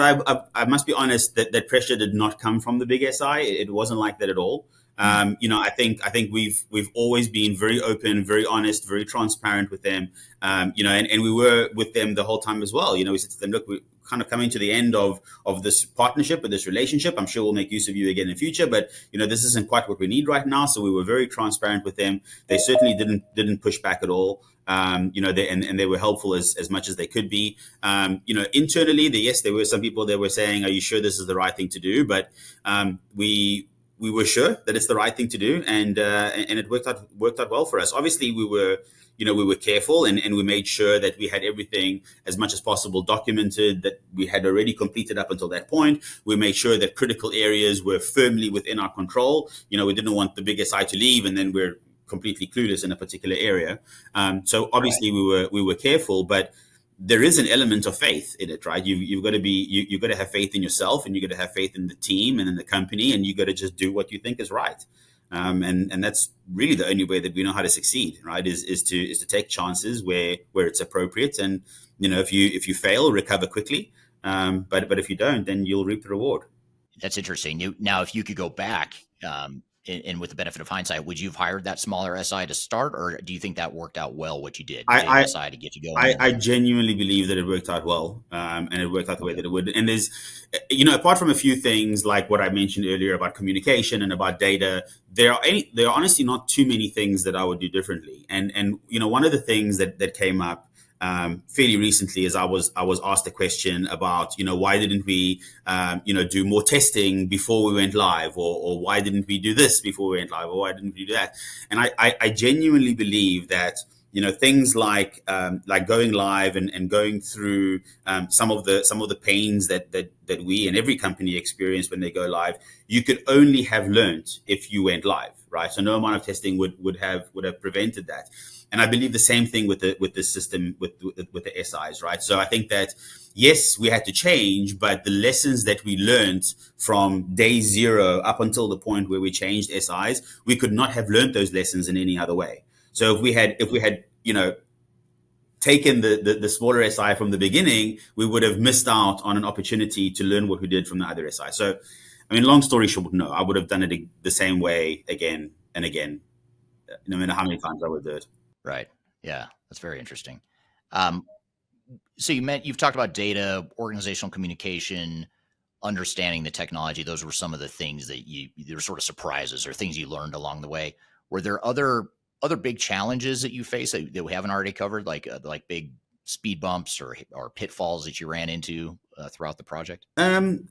I must be honest that pressure did not come from the big SI. It wasn't like that at all. I think we've always been very open, very honest, very transparent with them. And we were with them the whole time as well. We said to them, "Look, we're kind of coming to the end of this partnership or this relationship. I'm sure we'll make use of you again in the future, but this isn't quite what we need right now." So we were very transparent with them. They certainly didn't push back at all. And they were helpful as much as they could be. Internally, there were some people that were saying, "Are you sure this is the right thing to do?" But we were sure that it's the right thing to do, and it worked out well for us. Obviously, we were careful, and we made sure that we had everything as much as possible documented that we had already completed up until that point. We made sure that critical areas were firmly within our control. We didn't want the big SI to leave, and then we're completely clueless in a particular area. So obviously, we were careful, but there is an element of faith in it, right? You've got to have faith in yourself, and you've got to have faith in the team and in the company, and you got to just do what you think is right. And that's really the only way that we know how to succeed, right? Is to take chances where it's appropriate, and if you fail, recover quickly. But if you don't, then you'll reap the reward.
That's interesting. Now, if you could go back, and with the benefit of hindsight, would you have hired that smaller SI to start, or do you think that worked out well, what you did? SI to get you going?
I genuinely believe that it worked out well, and it worked out the way that it would. And there's, apart from a few things like what I mentioned earlier about communication and about data, there are honestly not too many things that I would do differently. And one of the things that came up fairly recently is I was asked a question about, why didn't we, do more testing before we went live, or why didn't we do this before we went live, or why didn't we do that? And I genuinely believe that, things like going live and going through some of the pains that we and every company experience when they go live, you could only have learned if you went live, right? So no amount of testing would have prevented that. And I believe the same thing with the system with the SIs, right? So I think that yes, we had to change, but the lessons that we learned from day zero up until the point where we changed SIs, we could not have learned those lessons in any other way. So if we had taken the smaller SI from the beginning, we would have missed out on an opportunity to learn what we did from the other SI. So, long story short, no, I would have done it the same way again and again, no matter how many times I would do it.
Right. Yeah, that's very interesting. So you've talked about data, organizational communication, understanding the technology. Those were some of the things that there were sort of surprises or things you learned along the way. Were there other big challenges that you faced that we haven't already covered, like big speed bumps or pitfalls that you ran into throughout the project?
There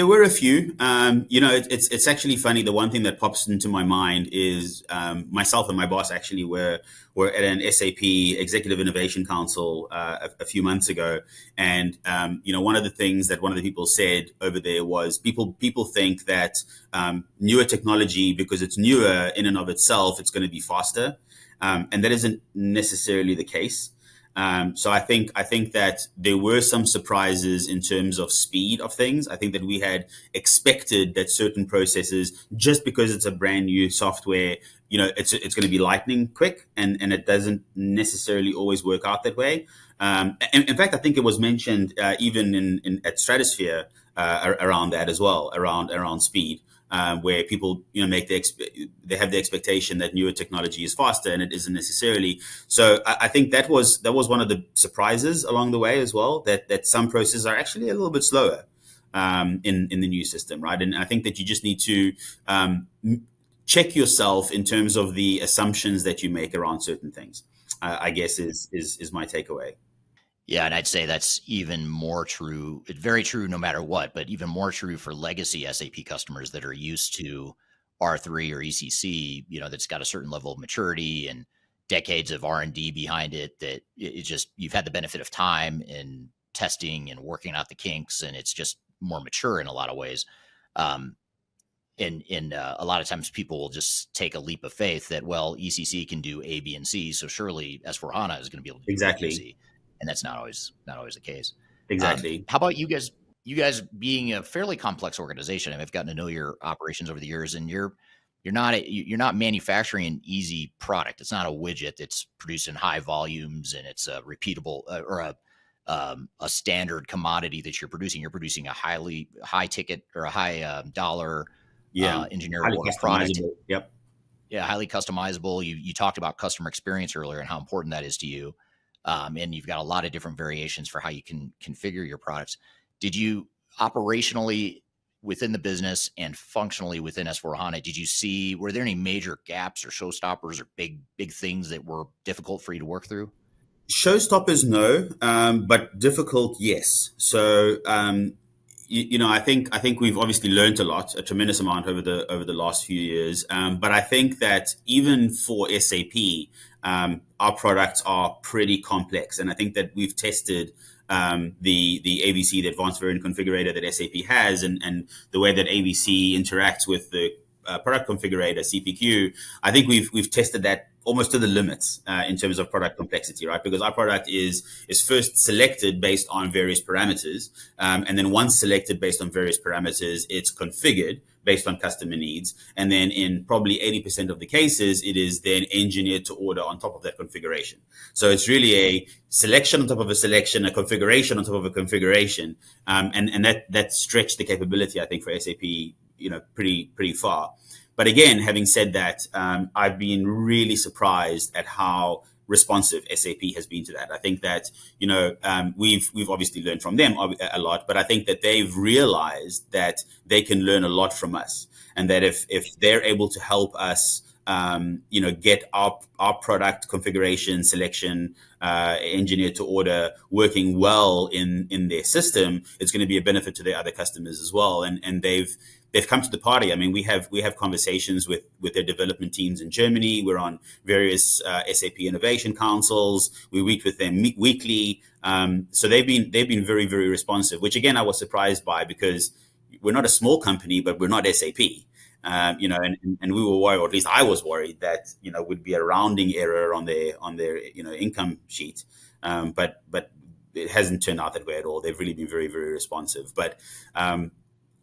were a few. It's actually funny. The one thing that pops into my mind is myself and my boss actually were at an SAP Executive Innovation Council a few months ago, and one of the things that one of the people said over there was people think that newer technology, because it's newer in and of itself, it's going to be faster. And that isn't necessarily the case. So I think that there were some surprises in terms of speed of things. I think that we had expected that certain processes, just because it's a brand new software, it's going to be lightning quick, and it doesn't necessarily always work out that way. In fact, I think it was mentioned even at Stratosphere around that as well, around speed. Where people, they have the expectation that newer technology is faster, and it isn't necessarily. So I think that was one of the surprises along the way as well. That some processes are actually a little bit slower in the new system, right? And I think that you just need to check yourself in terms of the assumptions that you make around certain things. I guess is my takeaway.
Yeah, and I'd say that's even more true. It's very true no matter what, but even more true for legacy SAP customers that are used to R3 or ECC, that's got a certain level of maturity and decades of R&D behind it, that it just, you've had the benefit of time in testing and working out the kinks, and it's just more mature in a lot of ways. And a lot of times people will just take a leap of faith that, well, ECC can do A, B, and C, so surely S/4HANA is going to be able to do
Exactly.
A, B, and C. And that's not always the case.
Exactly.
How about you guys? You guys being a fairly complex organization, I've gotten to know your operations over the years, and you're not manufacturing an easy product. It's not a widget that's produced in high volumes and it's a repeatable or a standard commodity that you're producing. You're producing a high ticket or a high dollar engineerable product.
Yep.
Yeah, highly customizable. You talked about customer experience earlier and how important that is to you. And you've got a lot of different variations for how you can configure your products. Did you operationally within the business and functionally within S/4HANA, were there any major gaps or showstoppers or big things that were difficult for you to work through?
Showstoppers, no, but difficult, yes. So, I think we've obviously learned a tremendous amount over the last few years. But I think that even for SAP, our products are pretty complex, and I think that we've tested the AVC, the Advanced Variant Configurator that SAP has, and the way that AVC interacts with the product configurator CPQ. I think we've tested that almost to the limits in terms of product complexity, right? Because our product is first selected based on various parameters, and then once selected based on various parameters, it's configured based on customer needs, and then in probably 80% of the cases, it is then engineered to order on top of that configuration. So it's really a selection on top of a selection, a configuration on top of a configuration, and that stretched the capability, I think, for SAP, pretty far. But again, having said that, I've been really surprised at how responsive SAP has been to that. I think that, we've obviously learned from them a lot, but I think that they've realized that they can learn a lot from us, and that if they're able to help us, get our product configuration, selection, engineered to order working well in their system, it's going to be a benefit to their other customers as well. And they've come to the party. I mean, we have conversations with their development teams in Germany. We're on various SAP innovation councils. We meet with them weekly. So they've been very, very responsive, which again I was surprised by, because we're not a small company, but we're not SAP. And we were worried, or at least I was worried, that would be a rounding error on their income sheet. But it hasn't turned out that way at all. They've really been very, very responsive. But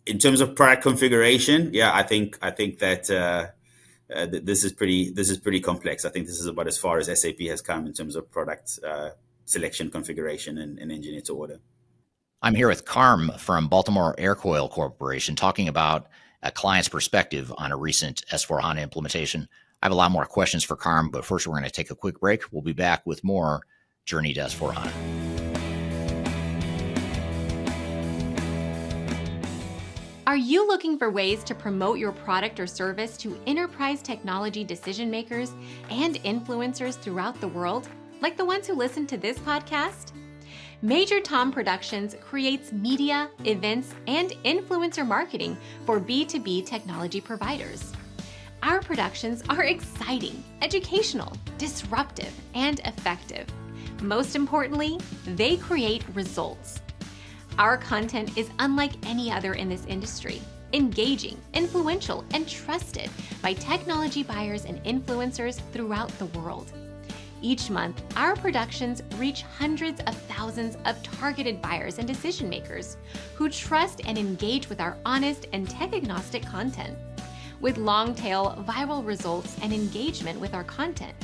in terms of product configuration, yeah, I think that this is pretty complex. I think this is about as far as SAP has come in terms of product selection, configuration, and engineer to order.
I'm here with Karm from Baltimore Aircoil Corporation, talking about a client's perspective on a recent S/4HANA implementation. I have a lot more questions for Karm, but first we're going to take a quick break. We'll be back with more Journey to S/4HANA.
Are you looking for ways to promote your product or service to enterprise technology decision makers and influencers throughout the world, like the ones who listen to this podcast? Major Tom Productions creates media, events, and influencer marketing for B2B technology providers. Our productions are exciting, educational, disruptive, and effective. Most importantly, they create results. Our content is unlike any other in this industry, engaging, influential, and trusted by technology buyers and influencers throughout the world. Each month, our productions reach hundreds of thousands of targeted buyers and decision makers who trust and engage with our honest and tech-agnostic content. With long-tail viral results and engagement with our content,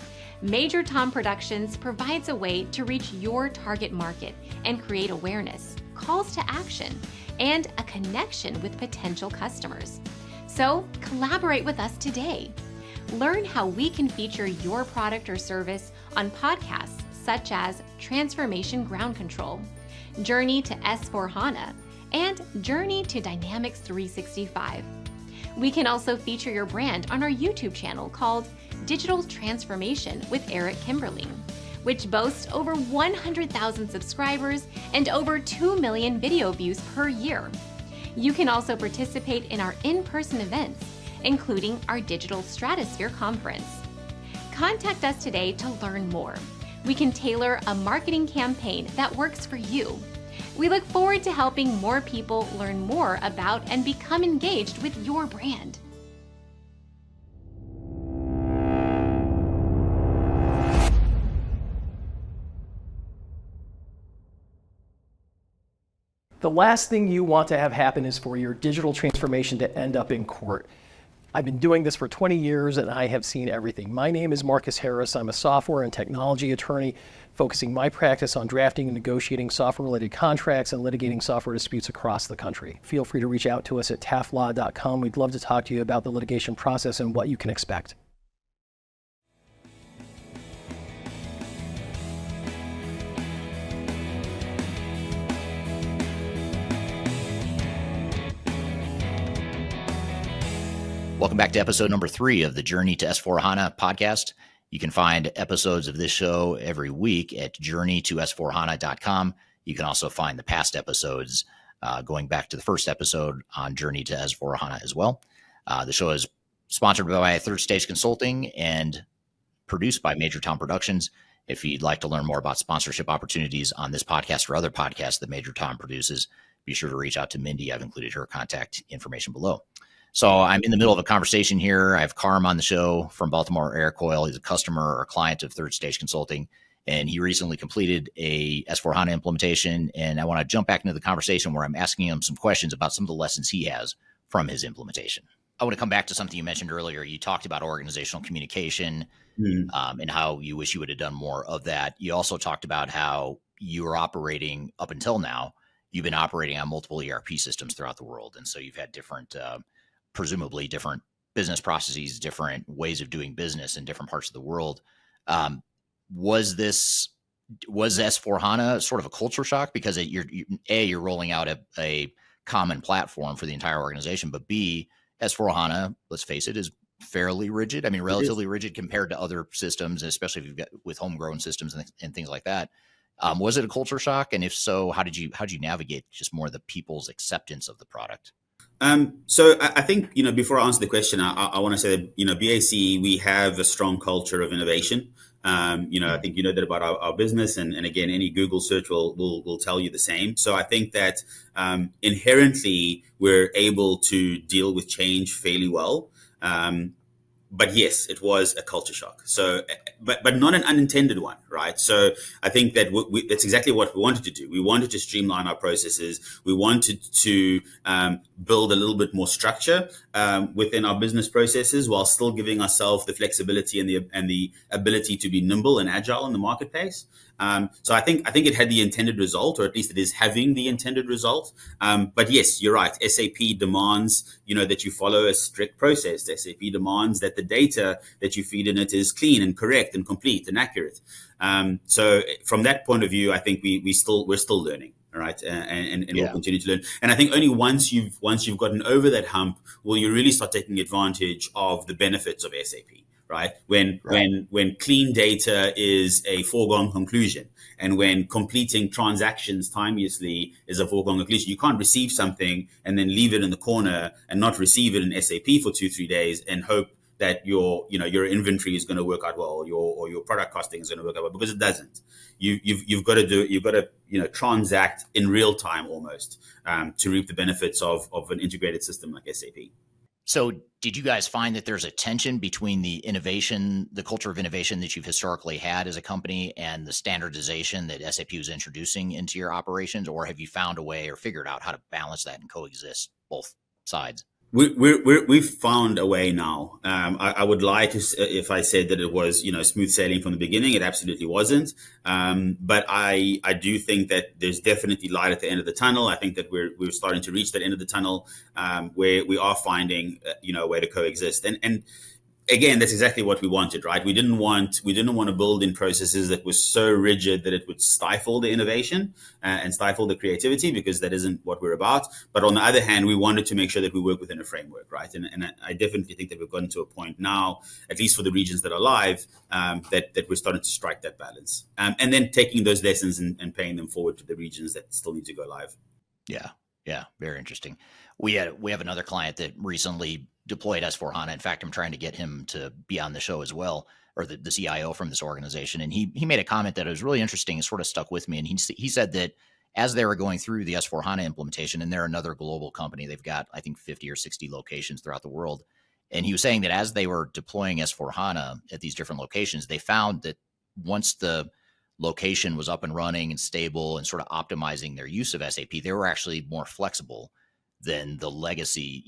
Major Tom Productions provides a way to reach your target market and create awareness, calls to action, and a connection with potential customers. So collaborate with us today. Learn how we can feature your product or service on podcasts such as Transformation Ground Control, Journey to S4HANA, and Journey to Dynamics 365. We can also feature your brand on our YouTube channel called Digital Transformation with Eric Kimberling, which boasts over 100,000 subscribers and over 2 million video views per year. You can also participate in our in-person events, including our Digital Stratosphere Conference. Contact us today to learn more. We can tailor a marketing campaign that works for you. We look forward to helping more people learn more about and become engaged with your brand.
The last thing you want to have happen is for your digital transformation to end up in court. I've been doing this for 20 years and I have seen everything. My name is Marcus Harris. I'm a software and technology attorney focusing my practice on drafting and negotiating software-related contracts and litigating software disputes across the country. Feel free to reach out to us at taftlaw.com. We'd love to talk to you about the litigation process and what you can expect.
Welcome back to episode number 3 of the Journey to S4HANA podcast. You can find episodes of this show every week at journeytosforhana.com. You can also find the past episodes going back to the first episode on Journey to S4HANA as well. The show is sponsored by Third Stage Consulting and produced by Major Tom Productions. If you'd like to learn more about sponsorship opportunities on this podcast or other podcasts that Major Tom produces, be sure to reach out to Mindy. I've included her contact information below. So I'm in the middle of a conversation here. I have Karm on the show from Baltimore Aircoil. He's a customer or client of Third Stage Consulting, and he recently completed a S4HANA implementation. And I want to jump back into the conversation where I'm asking him some questions about some of the lessons he has from his implementation. I want to come back to something you mentioned earlier. You talked about organizational communication and how you wish you would have done more of that. You also talked about how you were operating up until now. You've been operating on multiple ERP systems throughout the world. And so you've had different presumably different business processes, different ways of doing business in different parts of the world. Was S4HANA sort of a culture shock because you're rolling out a common platform for the entire organization, but B, S4HANA, let's face it, is fairly rigid. I mean, relatively rigid compared to other systems, especially if you've got with homegrown systems and things like that. Was it a culture shock? And if so, how did you navigate just more the people's acceptance of the product?
So I think, before I answer the question, I want to say that, BAC, we have a strong culture of innovation. I think you know that about our business. And again, any Google search will tell you the same. So I think that inherently we're able to deal with change fairly well. But yes, it was a culture shock. So, but not an unintended one, right? So I think that that's exactly what we wanted to do. We wanted to streamline our processes. We wanted to build a little bit more structure within our business processes while still giving ourselves the flexibility and the ability to be nimble and agile in the marketplace. So I think it had the intended result, or at least it is having the intended result. But yes, you're right. SAP demands, that you follow a strict process. SAP demands that the data that you feed in it is clean and correct and complete and accurate. So from that point of view, I think we're still learning. All right, and we'll continue to learn. And I think only once you've gotten over that hump will you really start taking advantage of the benefits of SAP. Right? When clean data is a foregone conclusion, and when completing transactions timeously is a foregone conclusion, you can't receive something and then leave it in the corner and not receive it in SAP for 2-3 days and hope that your inventory is going to work out well, or your product costing is going to work out well, because it doesn't. You've got to transact in real time almost to reap the benefits of an integrated system like SAP.
So did you guys find that there's a tension between the innovation, the culture of innovation that you've historically had as a company and the standardization that SAP was introducing into your operations? Or have you found a way or figured out how to balance that and coexist both sides?
We've found a way now. I would lie to if I said that it was, smooth sailing from the beginning. It absolutely wasn't. But I do think that there's definitely light at the end of the tunnel. I think that we're starting to reach that end of the tunnel, where we are finding, a way to coexist. And again, that's exactly what we wanted, right? We didn't want to build in processes that were so rigid that it would stifle the innovation and stifle the creativity, because that isn't what we're about. But on the other hand, we wanted to make sure that we work within a framework, right? And I definitely think that we've gotten to a point now, at least for the regions that are live, that we're starting to strike that balance. And then taking those lessons and paying them forward to the regions that still need to go live.
Yeah, very interesting. We have another client that recently deployed S4HANA. In fact, I'm trying to get him to be on the show as well, or the CIO from this organization. And he made a comment that was really interesting and sort of stuck with me. And he said that as they were going through the S4HANA implementation, and they're another global company, they've got, I think, 50 or 60 locations throughout the world. And he was saying that as they were deploying S4HANA at these different locations, they found that once the location was up and running and stable and sort of optimizing their use of SAP, they were actually more flexible than the legacy,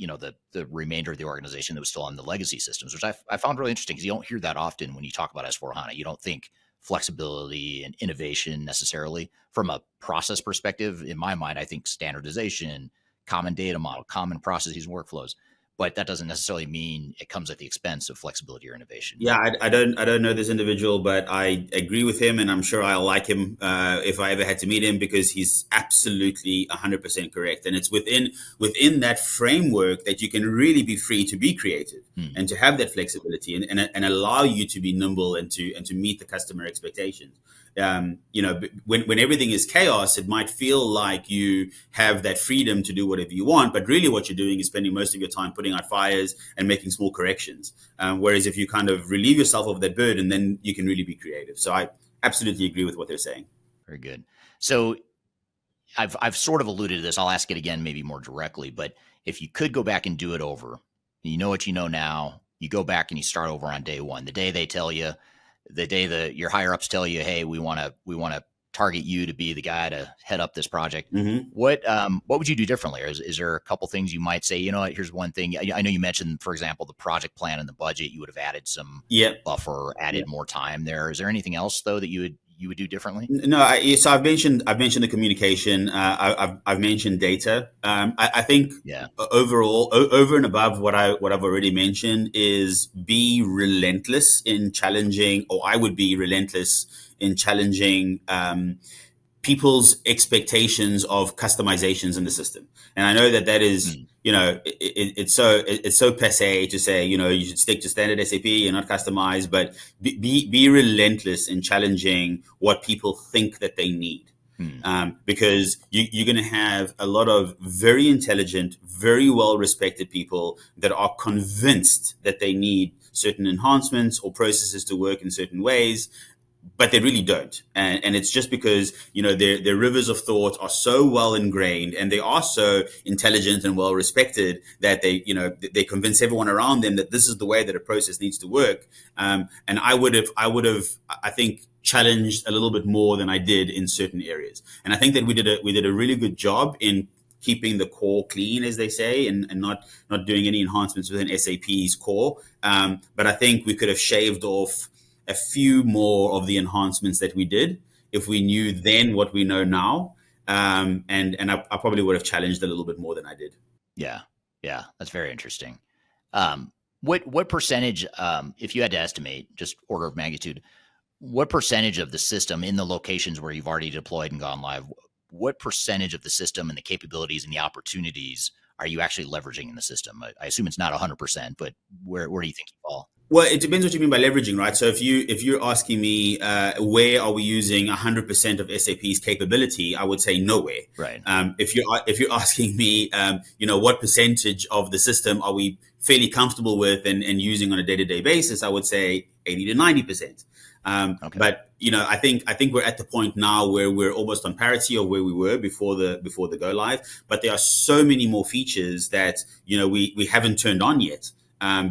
the remainder of the organization that was still on the legacy systems, which I found really interesting, because you don't hear that often when you talk about S4HANA. You don't think flexibility and innovation necessarily. From a process perspective, in my mind, I think standardization, common data model, common processes and workflows. But that doesn't necessarily mean it comes at the expense of flexibility or innovation.
Yeah, I don't know this individual, but I agree with him, and I'm sure I'll like him if I ever had to meet him, because he's absolutely 100% correct. And it's within that framework that you can really be free to be creative and to have that flexibility and allow you to be nimble and to meet the customer expectations. When everything is chaos, it might feel like you have that freedom to do whatever you want, but really what you're doing is spending most of your time putting out fires and making small corrections. Whereas if you kind of relieve yourself of that burden, then you can really be creative. So I absolutely agree with what they're saying.
Very good. So I've sort of alluded to this. I'll ask it again, maybe more directly, but if you could go back and do it over, you know what you know now, you go back and you start over on day one, the day they tell you, the day your higher ups tell you, hey, we want to target you to be the guy to head up this project.
Mm-hmm.
What would you do differently? Or is there a couple things you might say, you know what, here's one thing. I know you mentioned, for example, the project plan and the budget, you would have added some buffer, added more time there. Is there anything else though that you would do differently?
No, so I've mentioned the communication. I've mentioned data. I think overall, over and above what I've already mentioned, is be relentless in challenging, or I would be relentless in challenging people's expectations of customizations in the system. And I know that is, it's so passe to say, you should stick to standard SAP and not customize, but be relentless in challenging what people think that they need. Because you're going to have a lot of very intelligent, very well-respected people that are convinced that they need certain enhancements or processes to work in certain ways, but they really don't. And it's just because, their rivers of thought are so well ingrained and they are so intelligent and well respected that they convince everyone around them that this is the way that a process needs to work. And I would have, I think, challenged a little bit more than I did in certain areas. And I think that we did a really good job in keeping the core clean, as they say, and not doing any enhancements within SAP's core. But I think we could have shaved off a few more of the enhancements that we did if we knew then what we know now. And I probably would have challenged a little bit more than I did.
Yeah, that's very interesting. What percentage, if you had to estimate, just order of magnitude, what percentage of the system in the locations where you've already deployed and gone live, what percentage of the system and the capabilities and the opportunities are you actually leveraging in the system? I assume it's not 100%, but where do you think you fall?
Well, it depends what you mean by leveraging, right? So if you're asking me where are we using 100% of SAP's capability, I would say nowhere.
Right.
If you're asking me, what percentage of the system are we fairly comfortable with and using on a day-to-day basis, I would say 80 to 90%. Okay. But I think we're at the point now where we're almost on parity of where we were before the go live. But there are so many more features that we haven't turned on yet.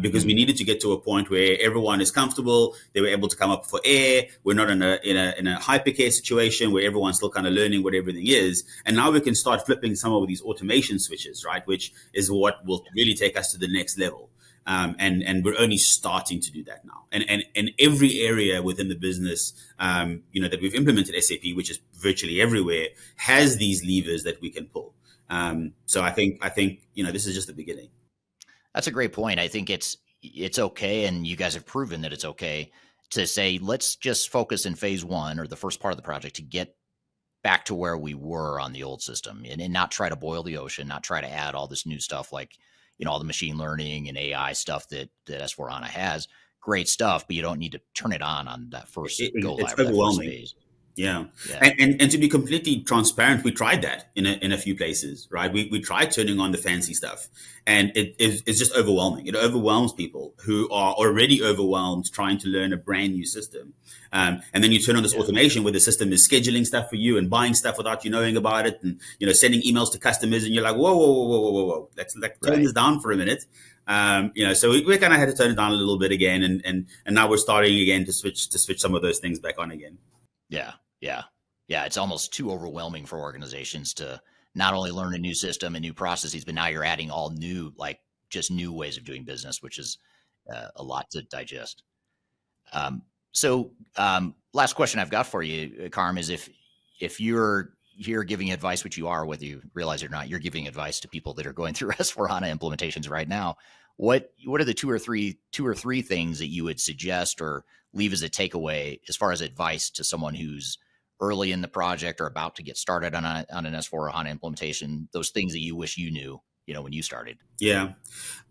Because we needed to get to a point where everyone is comfortable. They were able to come up for air. We're not in a hypercare situation where everyone's still kind of learning what everything is. And now we can start flipping some of these automation switches, right? Which is what will really take us to the next level. And we're only starting to do that now. And every area within the business, that we've implemented SAP, which is virtually everywhere, has these levers that we can pull. So I think this is just the beginning.
That's a great point. I think it's okay, and you guys have proven that it's okay to say, let's just focus in phase one or the first part of the project to get back to where we were on the old system, and not try to boil the ocean, not try to add all this new stuff like, all the machine learning and AI stuff that S4HANA has. Great stuff, but you don't need to turn it on that first go live.
It's overwhelming. Phase. Yeah. And to be completely transparent, we tried that in a few places, right? We tried turning on the fancy stuff, and it's just overwhelming. It overwhelms people who are already overwhelmed trying to learn a brand new system. And then you turn on this automation where the system is scheduling stuff for you and buying stuff without you knowing about it, and sending emails to customers, and you're like, whoa, let's tone this down for a minute. So we kind of had to turn it down a little bit again, and now we're starting again to switch some of those things back on again.
Yeah. It's almost too overwhelming for organizations to not only learn a new system and new processes, but now you're adding all new, like just new ways of doing business, which is a lot to digest. So last question I've got for you, Karm, is if you're here giving advice, which you are, whether you realize it or not, you're giving advice to people that are going through S4HANA implementations right now. What are the two or three things that you would suggest or leave as a takeaway as far as advice to someone who's early in the project or about to get started on an S4HANA implementation? Those things that you wish you knew, when you started.
Yeah,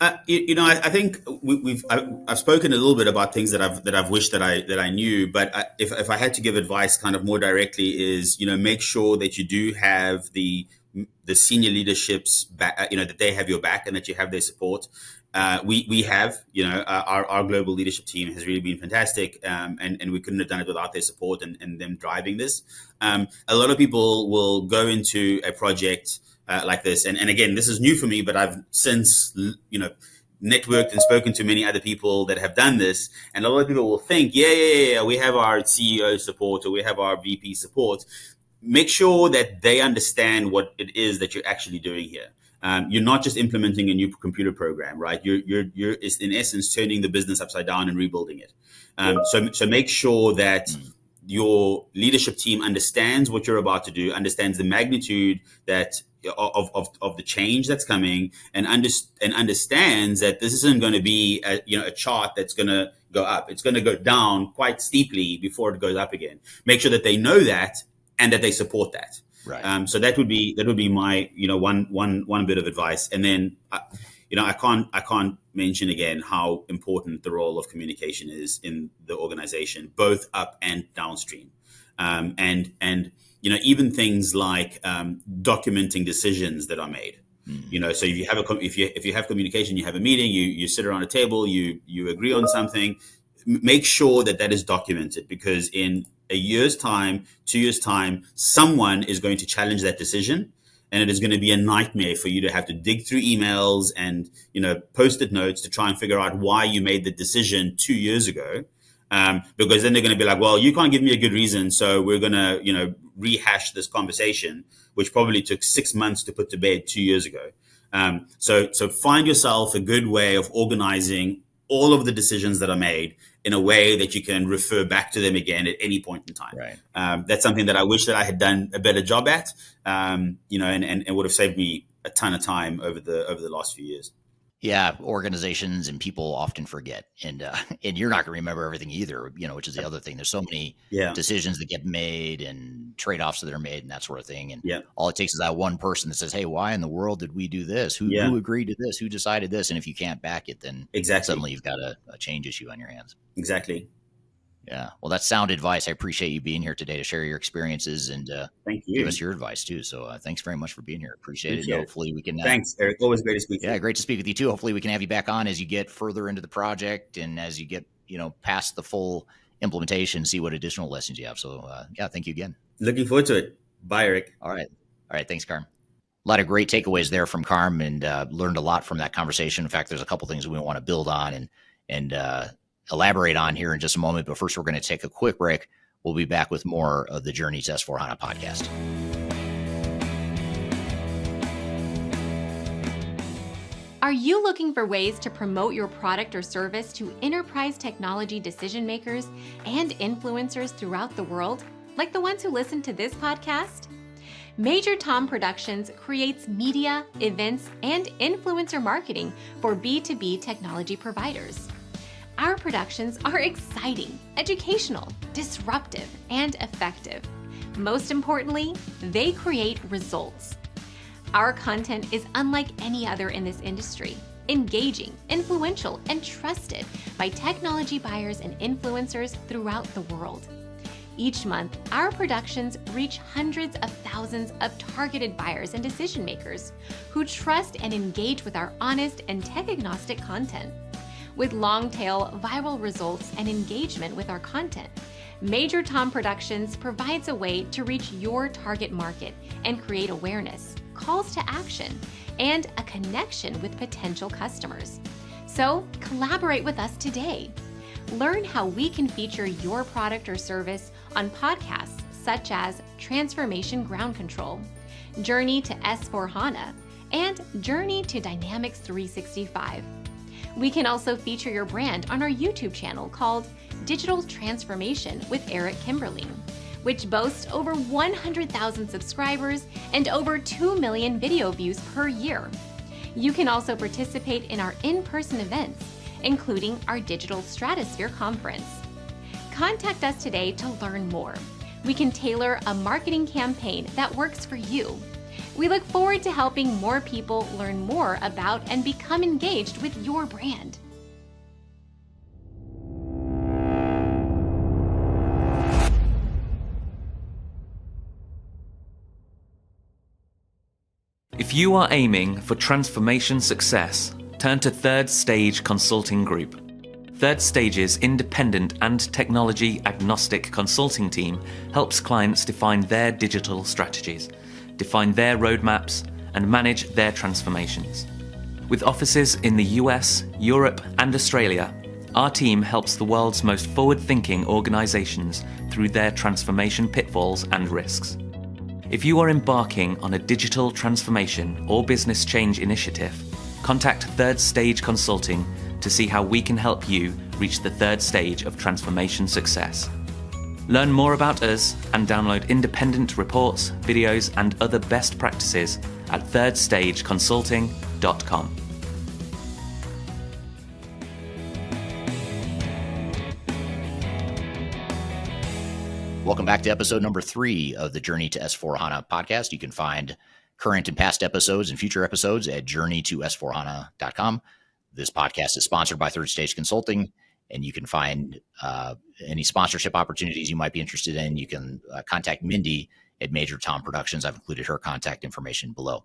I think I've spoken a little bit about things that I've wished that I knew. But if I had to give advice, kind of more directly, is make sure that you do have the senior leadership's back, that they have your back and that you have their support. We have, our global leadership team has really been fantastic, and we couldn't have done it without their support and them driving this. A lot of people will go into a project like this, and again, this is new for me, but I've since networked and spoken to many other people that have done this, and a lot of people will think, yeah, we have our CEO support or we have our VP support. Make sure that they understand what it is that you're actually doing here. You're not just implementing a new computer program, right? You're in essence turning the business upside down and rebuilding it. So make sure that your leadership team understands what you're about to do, understands the magnitude that of the change that's coming, and understands that this isn't going to be a chart that's going to go up. It's going to go down quite steeply before it goes up again. Make sure that they know that and that they support that. Right. So that would be my one bit of advice. And then I can't mention again how important the role of communication is in the organization, both up and downstream. And even things like documenting decisions that are made. So if you have communication, you have a meeting, you sit around a table, you agree on something. Make sure that is documented, because in a year's time, 2 years' time, someone is going to challenge that decision, and it is going to be a nightmare for you to have to dig through emails and post-it notes to try and figure out why you made the decision 2 years ago. Because then they're going to be like, well, you can't give me a good reason, so we're going to rehash this conversation, which probably took 6 months to put to bed 2 years ago. So find yourself a good way of organizing all of the decisions that are made in a way that you can refer back to them again at any point in time. Right. That's something that I wish that I had done a better job at, and would have saved me a ton of time over the last few years.
Yeah, organizations and people often forget, and you're not going to remember everything either, which is the other thing. There's so many decisions that get made and trade-offs that are made and that sort of thing. And all it takes is that one person that says, hey, why in the world did we do this? Who agreed to this? Who decided this? And if you can't back it, then suddenly you've got a change issue on your hands.
Exactly.
Yeah. Well, that's sound advice. I appreciate you being here today to share your experiences and
thank you.
Give us your advice too. So thanks very much for being here. Appreciate it. Hopefully we can.
Thanks, Eric. Always great to speak to you.
Yeah, great to speak with you too. Hopefully we can have you back on as you get further into the project and as you get, past the full implementation, see what additional lessons you have. So yeah, thank you again.
Looking forward to it. Bye, Eric.
All right. Thanks, Karm. A lot of great takeaways there from Karm, and learned a lot from that conversation. In fact, there's a couple things we want to build on and elaborate on here in just a moment. But first, we're going to take a quick break. We'll be back with more of the Journey to S4HANA podcast.
Are you looking for ways to promote your product or service to enterprise technology decision makers and influencers throughout the world, like the ones who listen to this podcast? Major Tom Productions creates media, events, and influencer marketing for B2B technology providers. Our productions are exciting, educational, disruptive, and effective. Most importantly, they create results. Our content is unlike any other in this industry, engaging, influential, and trusted by technology buyers and influencers throughout the world. Each month, our productions reach hundreds of thousands of targeted buyers and decision makers who trust and engage with our honest and tech-agnostic content. With long-tail viral results and engagement with our content, Major Tom Productions provides a way to reach your target market and create awareness, calls to action, and a connection with potential customers. So collaborate with us today. Learn how we can feature your product or service on podcasts such as Transformation Ground Control, Journey to S4HANA, and Journey to Dynamics 365. We can also feature your brand on our YouTube channel called Digital Transformation with Eric Kimberling, which boasts over 100,000 subscribers and over 2 million video views per year. You can also participate in our in-person events, including our Digital Stratosphere Conference. Contact us today to learn more. We can tailor a marketing campaign that works for you. We look forward to helping more people learn more about and become engaged with your brand.
If you are aiming for transformation success, turn to Third Stage Consulting Group. Third Stage's independent and technology agnostic consulting team helps clients define their digital strategies, define their roadmaps, and manage their transformations. With offices in the US, Europe, and Australia, our team helps the world's most forward-thinking organizations through their transformation pitfalls and risks. If you are embarking on a digital transformation or business change initiative, contact Third Stage Consulting to see how we can help you reach the third stage of transformation success. Learn more about us and download independent reports, videos, and other best practices at thirdstageconsulting.com.
Welcome back to episode number 3 of the Journey to S4HANA podcast. You can find current and past episodes and future episodes at journeytosforhana.com. This podcast is sponsored by Third Stage Consulting, and you can find any sponsorship opportunities you might be interested in. You can contact Mindy at Major Tom Productions. I've included her contact information below.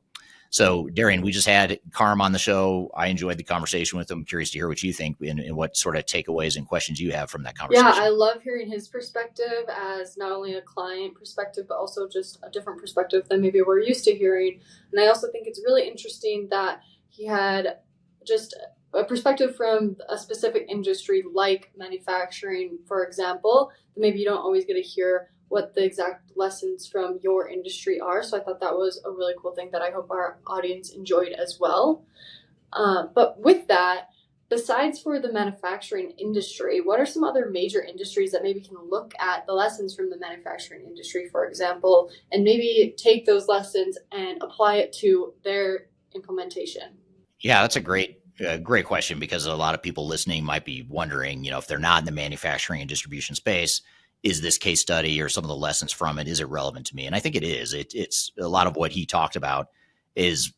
So, Darian, we just had Karm on the show. I enjoyed the conversation with him. I'm curious to hear what you think and what sort of takeaways and questions you have from that conversation.
Yeah, I love hearing his perspective as not only a client perspective, but also just a different perspective than maybe we're used to hearing. And I also think it's really interesting that he had just a perspective from a specific industry like manufacturing, for example, that maybe you don't always get to hear what the exact lessons from your industry are. So I thought that was a really cool thing that I hope our audience enjoyed as well. But with that, besides for the manufacturing industry, what are some other major industries that maybe can look at the lessons from the manufacturing industry, for example, and maybe take those lessons and apply it to their implementation?
Yeah, that's a great question, because a lot of people listening might be wondering, if they're not in the manufacturing and distribution space, is this case study or some of the lessons from it, is it relevant to me? And I think it is. It's a lot of what he talked about is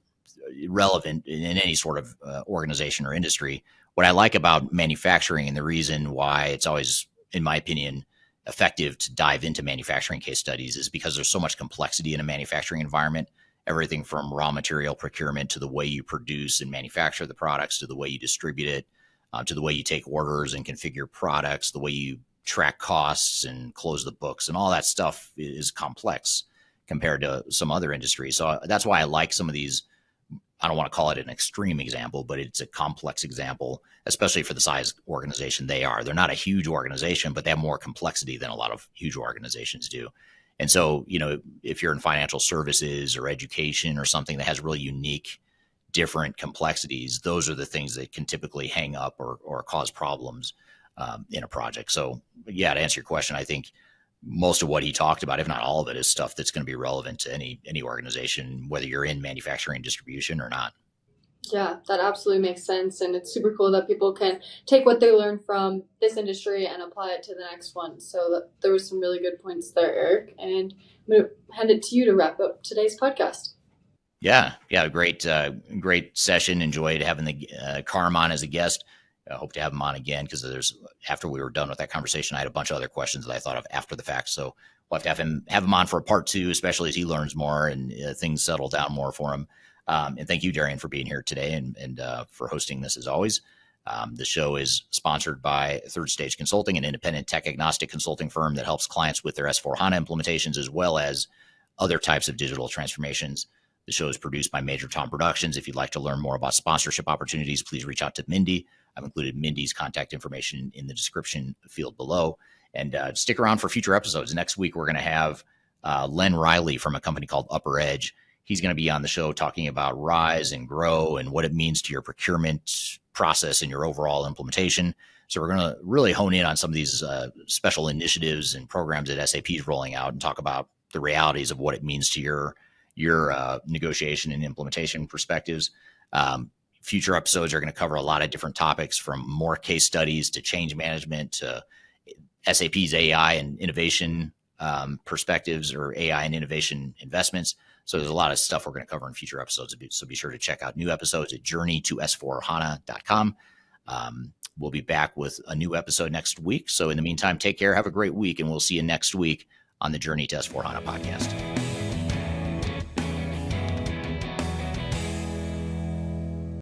relevant in any sort of organization or industry. What I like about manufacturing, and the reason why it's always, in my opinion, effective to dive into manufacturing case studies, is because there's so much complexity in a manufacturing environment. Everything from raw material procurement to the way you produce and manufacture the products, to the way you distribute it, to the way you take orders and configure products, the way you track costs and close the books, and all that stuff is complex compared to some other industries. So that's why I like some of these. I don't want to call it an extreme example, but it's a complex example, especially for the size organization they are. They're not a huge organization, but they have more complexity than a lot of huge organizations do. And so, if you're in financial services or education or something that has really unique, different complexities, those are the things that can typically hang up or cause problems in a project. So, yeah, to answer your question, I think most of what he talked about, if not all of it, is stuff that's going to be relevant to any organization, whether you're in manufacturing distribution or not.
Yeah, that absolutely makes sense. And it's super cool that people can take what they learn from this industry and apply it to the next one. So there was some really good points there, Eric. And I'm going to hand it to you to wrap up today's podcast.
Yeah, great session. Enjoyed having the Karm on as a guest. I hope to have him on again, because after we were done with that conversation, I had a bunch of other questions that I thought of after the fact. So we'll have to have him on for a part 2, especially as he learns more and things settle down more for him. And thank you, Darian, for being here today and for hosting this as always. The show is sponsored by Third Stage Consulting, an independent tech agnostic consulting firm that helps clients with their S4HANA implementations as well as other types of digital transformations. The show is produced by Major Tom Productions. If you'd like to learn more about sponsorship opportunities, please reach out to Mindy. I've included Mindy's contact information in the description field below. And stick around for future episodes. Next week, we're going to have Len Riley from a company called Upper Edge. He's going to be on the show talking about Rise and Grow and what it means to your procurement process and your overall implementation. So we're going to really hone in on some of these special initiatives and programs that SAP is rolling out and talk about the realities of what it means to your negotiation and implementation perspectives. Future episodes are going to cover a lot of different topics, from more case studies to change management to SAP's AI and innovation perspectives, or AI and innovation investments. So there's a lot of stuff we're going to cover in future episodes. So be sure to check out new episodes at journeytosforhana.com. We'll be back with a new episode next week. So in the meantime, take care, have a great week, and we'll see you next week on the Journey to S4HANA podcast.